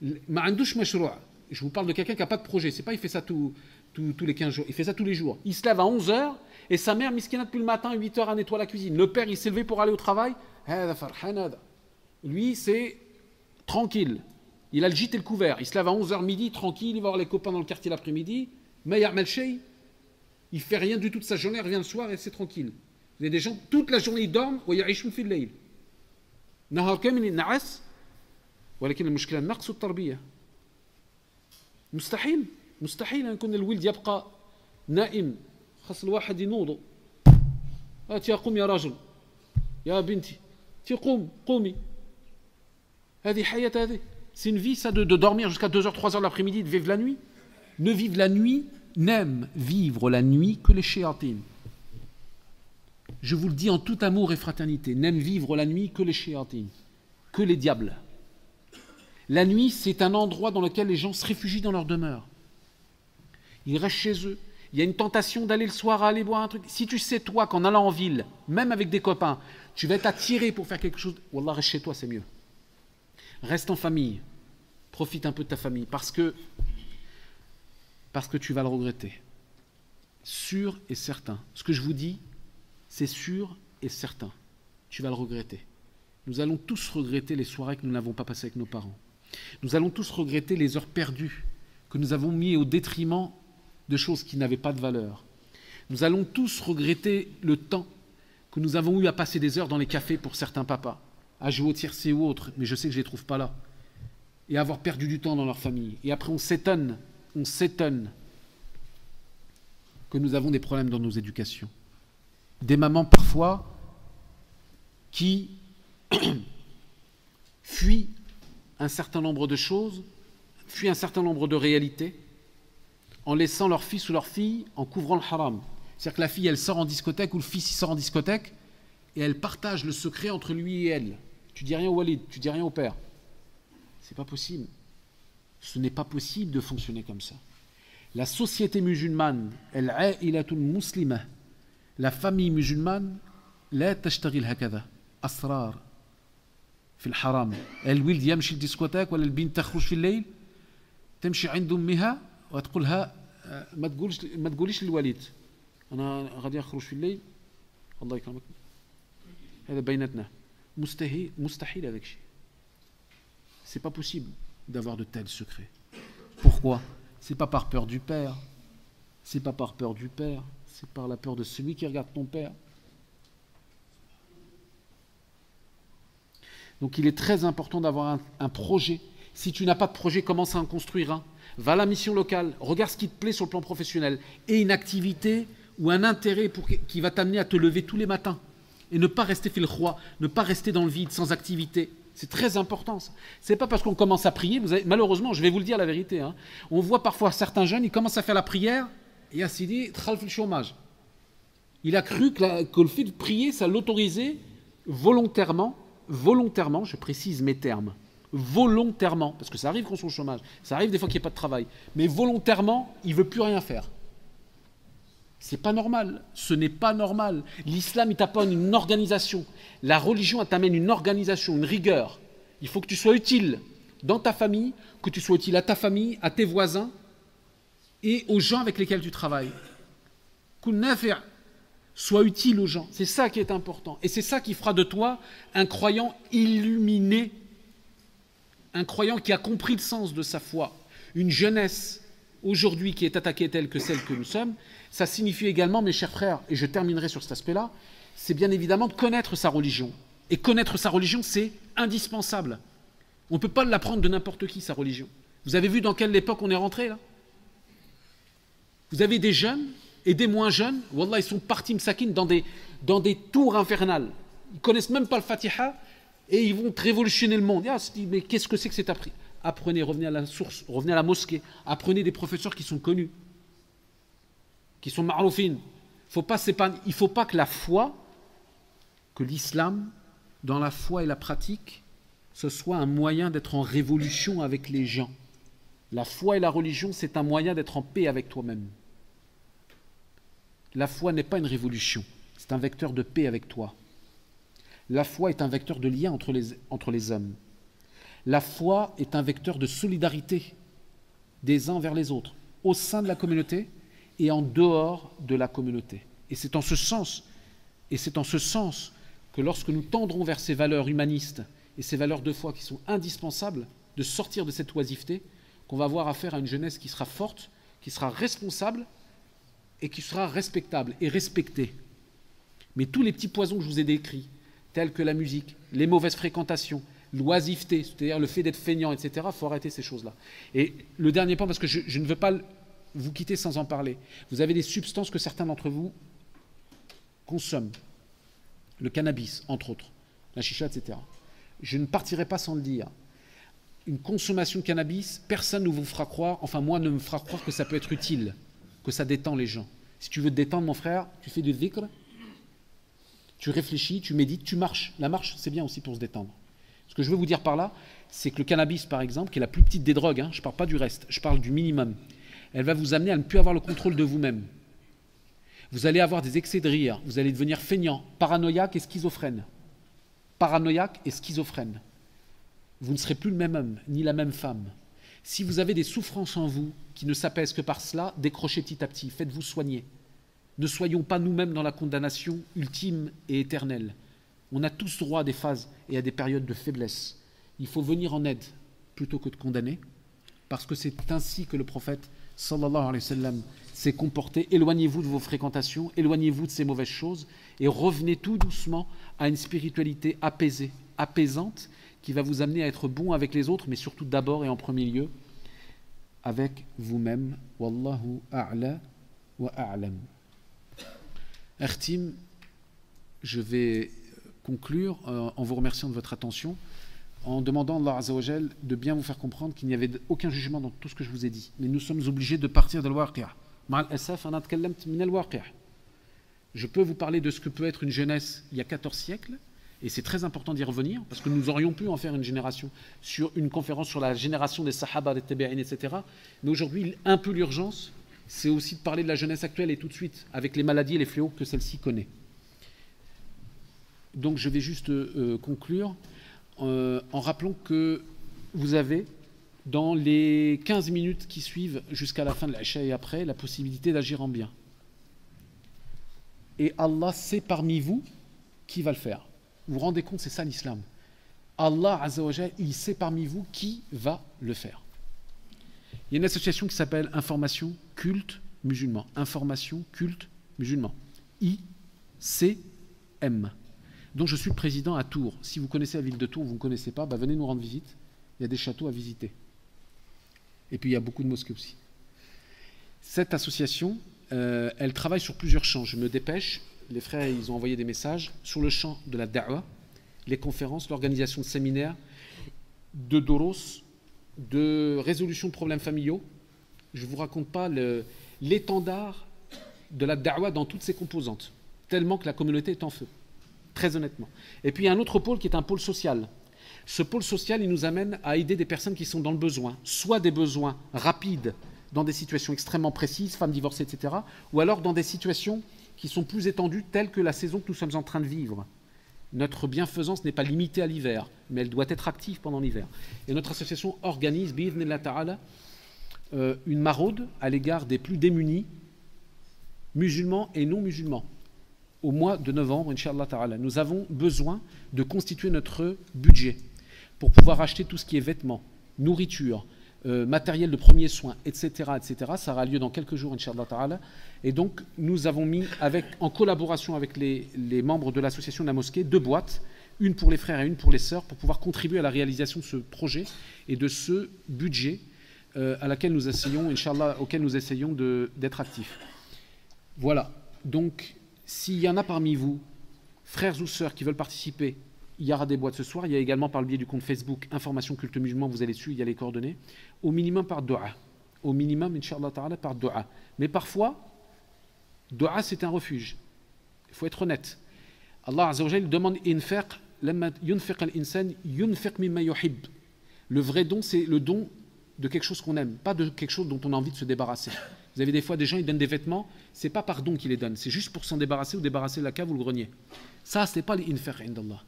je vous parle de quelqu'un qui n'a pas de projet, c'est pas il fait ça tous les 15 jours, il fait ça tous les jours. Il se lève à 11 heures et sa mère, miskina, depuis le matin, 8 heures, à nettoyer la cuisine. Le père, il s'est levé pour aller au travail. Lui, c'est tranquille. Il a le gîte et le couvert. Il se lève à 11h midi, tranquille, il va voir les copains dans le quartier l'après-midi. Mais ya'mal shay, il fait rien du tout de sa journée, il revient le soir et c'est tranquille. Vous avez des gens, toute la journée, ils dorment, ويعيشون في الليل. نهار كامل ينعس ولكن المشكلة نقص التربية. مستحيل أن يكون الولد يبقى نائم. خاص الواحد ينوض. يا قوم يا رجل. يا بنتي. قومي. هذه حياة هذه. C'est une vie, ça, de dormir jusqu'à 2h, 3h de l'après-midi, de vivre la nuit. Ne vivre la nuit, n'aime vivre la nuit que les shayatin. Je vous le dis en tout amour et fraternité, n'aime vivre la nuit que les shayatin, que les diables. La nuit, c'est un endroit dans lequel les gens se réfugient dans leur demeure. Ils restent chez eux. Il y a une tentation d'aller le soir, aller boire un truc. Si tu sais, toi, qu'en allant en ville, même avec des copains, tu vas être attiré pour faire quelque chose, Wallah, reste chez toi, c'est mieux. Reste en famille, profite un peu de ta famille, parce que tu vas le regretter. Sûr et certain. Ce que je vous dis, c'est sûr et certain. Tu vas le regretter. Nous allons tous regretter les soirées que nous n'avons pas passées avec nos parents. Nous allons tous regretter les heures perdues que nous avons mis au détriment de choses qui n'avaient pas de valeur. Nous allons tous regretter le temps que nous avons eu à passer des heures dans les cafés pour certains papas, à jouer au tiercé ou autre, mais je sais que je ne les trouve pas là, et avoir perdu du temps dans leur famille. Et après, on s'étonne que nous avons des problèmes dans nos éducations. Des mamans, parfois, qui fuient un certain nombre de choses, fuient un certain nombre de réalités, en laissant leur fils ou leur fille en couvrant le haram. C'est-à-dire que la fille, elle sort en discothèque ou le fils, il sort en discothèque et elle partage le secret entre lui et elle. Tu dis rien au Walid, tu dis rien au père. C'est pas possible. Ce n'est pas possible de fonctionner comme ça. La société musulmane, al-a'ilatul muslima, la famille musulmane, لا تشتغل هكذا أسرار في الحرام. الولد يمشي للديسكوتاك ولا البنت تخرج في الليل تمشي عند أمها وتقولها ما تقوليش للوالد أنا غادي أخرج في الليل الله يكرمك هذا بيناتنا مستحيل هذاك الشيء. C'est pas possible d'avoir de tels secrets. Pourquoi? C'est pas par peur du père, c'est pas par peur du père, c'est par la peur de celui qui regarde ton père. Donc il est très important d'avoir un projet. Si tu n'as pas de projet, commence à en construire un. Va à la mission locale, regarde ce qui te plaît sur le plan professionnel et une activité ou un intérêt qui va t'amener à te lever tous les matins et ne pas rester fil roi, ne pas rester dans le vide, sans activité. C'est très important ça. C'est pas parce qu'on commence à prier, malheureusement, je vais vous le dire la vérité, hein, on voit parfois certains jeunes, ils commencent à faire la prière et à s'y dire, le chômage. Il a cru que le fait de prier, ça l'autorisait volontairement, je précise mes termes, volontairement, parce que ça arrive qu'on soit au chômage, ça arrive des fois qu'il n'y ait pas de travail, mais volontairement, il ne veut plus rien faire. C'est pas normal, ce n'est pas normal. L'islam, il t'apporte une organisation. La religion, elle t'amène une organisation, une rigueur. Il faut que tu sois utile dans ta famille, que tu sois utile à ta famille, à tes voisins et aux gens avec lesquels tu travailles. Sois utile aux gens, c'est ça qui est important. Et c'est ça qui fera de toi un croyant illuminé, un croyant qui a compris le sens de sa foi. Une jeunesse aujourd'hui qui est attaquée telle que celle que nous sommes, ça signifie également, mes chers frères, et je terminerai sur cet aspect-là, c'est bien évidemment de connaître sa religion. Et connaître sa religion, c'est indispensable. On ne peut pas l'apprendre de n'importe qui, sa religion. Vous avez vu dans quelle époque on est rentré, là? Vous avez des jeunes et des moins jeunes, wallah, ils sont partis msakin dans des tours infernales. Ils ne connaissent même pas le Fatiha et ils vont révolutionner le monde. Ah, mais qu'est-ce que c'est que cet appris? Apprenez, revenez à la source, revenez à la mosquée, apprenez des professeurs qui sont connus, qui sont maroufines. Il ne faut pas que la foi, que l'islam, dans la foi et la pratique, ce soit un moyen d'être en révolution avec les gens. La foi et la religion, c'est un moyen d'être en paix avec toi-même. La foi n'est pas une révolution, c'est un vecteur de paix avec toi. La foi est un vecteur de lien entre les hommes. La foi est un vecteur de solidarité des uns vers les autres, au sein de la communauté et en dehors de la communauté. Et c'est en ce sens que lorsque nous tendrons vers ces valeurs humanistes et ces valeurs de foi qui sont indispensables, de sortir de cette oisiveté, qu'on va avoir affaire à une jeunesse qui sera forte, qui sera responsable et qui sera respectable et respectée. Mais tous les petits poisons que je vous ai décrits, tels que la musique, les mauvaises fréquentations, l'oisiveté, c'est-à-dire le fait d'être feignant, etc., il faut arrêter ces choses-là. Et le dernier point, parce que je ne veux pas vous quitter sans en parler, vous avez des substances que certains d'entre vous consomment, le cannabis, entre autres, la chicha, etc. Je ne partirai pas sans le dire. Une consommation de cannabis, personne ne vous fera croire, enfin moi ne me fera croire que ça peut être utile, que ça détend les gens. Si tu veux te détendre, mon frère, tu fais du dhikr, tu réfléchis, tu médites, tu marches. La marche, c'est bien aussi pour se détendre. Ce que je veux vous dire par là, c'est que le cannabis, par exemple, qui est la plus petite des drogues, je ne parle pas du reste, je parle du minimum, elle va vous amener à ne plus avoir le contrôle de vous-même. Vous allez avoir des excès de rire, vous allez devenir feignant, paranoïaque et schizophrène. Paranoïaque et schizophrène. Vous ne serez plus le même homme, ni la même femme. Si vous avez des souffrances en vous qui ne s'apaisent que par cela, décrochez petit à petit, faites-vous soigner. Ne soyons pas nous-mêmes dans la condamnation ultime et éternelle. On a tous droit à des phases et à des périodes de faiblesse. Il faut venir en aide plutôt que de condamner, parce que c'est ainsi que le prophète sallallahu alayhi wa sallam s'est comporté. Éloignez-vous de vos fréquentations, éloignez-vous de ces mauvaises choses et revenez tout doucement à une spiritualité apaisée, apaisante, qui va vous amener à être bon avec les autres, mais surtout d'abord et en premier lieu avec vous-même. Wallahu a'la wa a'lam. Ertim, je vais conclure en vous remerciant de votre attention. en demandant à Allah Azza wa Jal de bien vous faire comprendre qu'il n'y avait aucun jugement dans tout ce que je vous ai dit. Mais nous sommes obligés de partir de l'waqi'a. Ma'al asaf, ana tkallamt min al-waqi'a. Je peux vous parler de ce que peut être une jeunesse il y a 14 siècles, et c'est très important d'y revenir, parce que nous aurions pu en faire une conférence sur la génération des sahaba, des tabi'in, etc. Mais aujourd'hui, un peu l'urgence, c'est aussi de parler de la jeunesse actuelle et tout de suite, avec les maladies et les fléaux que celle-ci connaît. Donc je vais juste conclure en rappelant que vous avez, dans les 15 minutes qui suivent jusqu'à la fin de l'Isha et après, la possibilité d'agir en bien. Et Allah sait parmi vous qui va le faire. Vous vous rendez compte, c'est ça l'islam. Allah Azza wa Jal, il sait parmi vous qui va le faire. Il y a une association qui s'appelle Information Culte Musulman. Information Culte Musulman. ICM. Dont je suis le président à Tours. Si vous connaissez la ville de Tours, vous ne connaissez pas, venez nous rendre visite. Il y a des châteaux à visiter. Et puis il y a beaucoup de mosquées aussi. Cette association, elle travaille sur plusieurs champs. Je me dépêche. Les frères, ils ont envoyé des messages sur le champ de la da'wa, les conférences, l'organisation de séminaires, de doros, de résolution de problèmes familiaux. Je ne vous raconte pas l'étendard de la da'wa dans toutes ses composantes, tellement que la communauté est en feu, très honnêtement. Et puis il y a un autre pôle qui est un pôle social. Ce pôle social, il nous amène à aider des personnes qui sont dans le besoin, soit des besoins rapides, dans des situations extrêmement précises, femmes divorcées, etc., ou alors dans des situations qui sont plus étendues, telles que la saison que nous sommes en train de vivre. Notre bienfaisance n'est pas limitée à l'hiver, mais elle doit être active pendant l'hiver. Et notre association organise, bi'idhnillah ta'ala, une maraude à l'égard des plus démunis, musulmans et non musulmans. Au mois de novembre, Inch'Allah ta'ala, nous avons besoin de constituer notre budget pour pouvoir acheter tout ce qui est vêtements, nourriture, matériel de premiers soins, etc., etc. Ça aura lieu dans quelques jours, Inch'Allah ta'ala. Et donc, nous avons mis, en collaboration avec les membres de l'association de la mosquée, 2 boîtes, une pour les frères et une pour les sœurs, pour pouvoir contribuer à la réalisation de ce projet et de ce budget à laquelle nous essayons, Inch'Allah, auquel nous essayons d'être actifs. Voilà. Donc, s'il y en a parmi vous, frères ou sœurs, qui veulent participer, il y aura des boîtes ce soir. Il y a également par le biais du compte Facebook Information Culte Musulman, vous allez dessus, il y a les coordonnées. Au minimum par dua. Au minimum, Inch'Allah ta'ala, par dua. Mais parfois, dua c'est un refuge. Il faut être honnête. Allah Azza wa Jal demande infaq, lamma yunfiq al-insan yunfiq mimma yuhib. Le vrai don, c'est le don de quelque chose qu'on aime, pas de quelque chose dont on a envie de se débarrasser. Vous avez des fois des gens, ils donnent des vêtements, c'est pas par don qu'ils les donnent, c'est juste pour s'en débarrasser ou débarrasser la cave ou le grenier. Ça, c'est pas l'infaq indallah.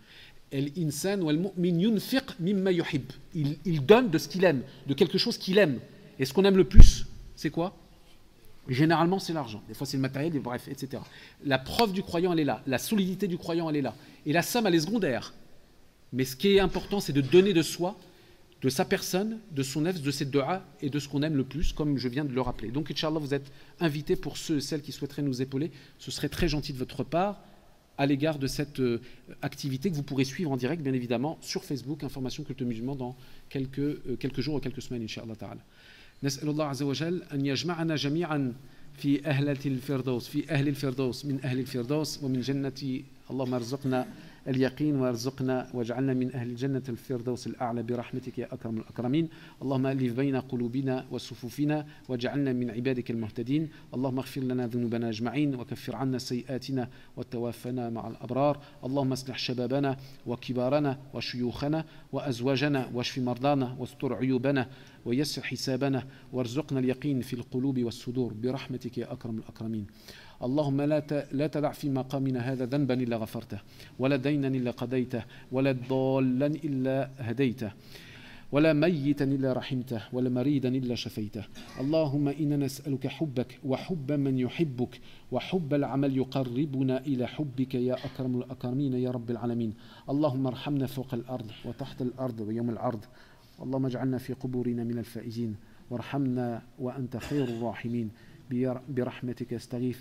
El-insan wal mu'min yunfiq mimma yuhib. Il donne de ce qu'il aime, de quelque chose qu'il aime. Et ce qu'on aime le plus, c'est quoi? Généralement, c'est l'argent. Des fois, c'est le matériel, bref, etc. La preuve du croyant, elle est là. La solidité du croyant, elle est là. Et la somme, elle est secondaire. Mais ce qui est important, c'est de donner de soi, de sa personne, de son nefs, de ses dua et de ce qu'on aime le plus, comme je viens de le rappeler. Donc, Inch'Allah, vous êtes invités pour ceux et celles qui souhaiteraient nous épauler. Ce serait très gentil de votre part à l'égard de cette activité que vous pourrez suivre en direct, bien évidemment, sur Facebook, Information Culte Musulman, dans quelques jours ou quelques semaines, Inch'Allah ta'ala. نسأل الله عز وجل أن يجمعنا جميعا في أهل الفردوس من أهل الفردوس ومن جنة اللهم ارزقنا اليقين وارزقنا واجعلنا من أهل الجنة الفردوس الأعلى برحمتك يا أكرم الأكرمين اللهم ألف بين قلوبنا وصفوفنا واجعلنا من عبادك المهتدين اللهم اغفر لنا ذنوبنا أجمعين وكفر عنا سيئاتنا وتوفنا مع الأبرار اللهم اصلح شبابنا وكبارنا وشيوخنا وأزواجنا واشف مرضانا واستر عيوبنا ويسر حسابنا وارزقنا اليقين في القلوب والصدور برحمتك يا أكرم الأكرمين اللهم لا تدع في مقامنا هذا ذنبا إلا غفرته ولا دينا إلا قضيته ولا ضالا إلا هديته ولا ميتا إلا رحمته ولا مريدا إلا شفيته اللهم إنا نسألك حبك وحب من يحبك وحب العمل يقربنا إلى حبك يا أكرم الأكرمين يا رب العالمين اللهم ارحمنا فوق الأرض وتحت الأرض ويوم العرض اللهم اجعلنا في قبورنا من الفائزين وارحمنا وأنت خير الراحمين برحمتك استغيث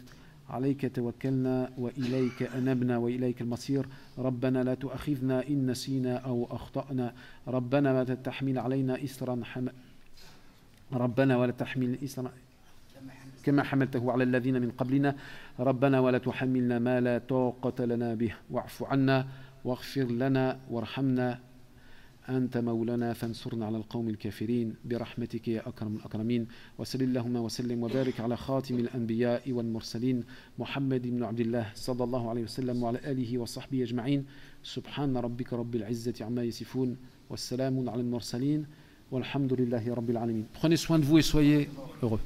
عليك توكلنا وإليك أنبنا وإليك المصير ربنا لا تؤاخذنا إن نسينا أو أخطأنا ربنا ولا تحمل علينا إصرا ربنا ولا تحمل إصرا كما حملته على الذين من قبلنا ربنا ولا تحملنا ما لا طاقة لنا به واعف عنا واغفر لنا وارحمنا أنت مولانا فانصرنا على القوم الكافرين برحمتك يا أكرم الأكرمين. وصل اللهم وسلم وبارك على خاتم الأنبياء والمرسلين محمد بن عبد الله صلى الله عليه وسلم وعلى آله وصحبه أجمعين. سبحان ربك رب العزة عما يصفون والسلام على المرسلين والحمد لله رب العالمين. Prenez soin de vous et soyez heureux.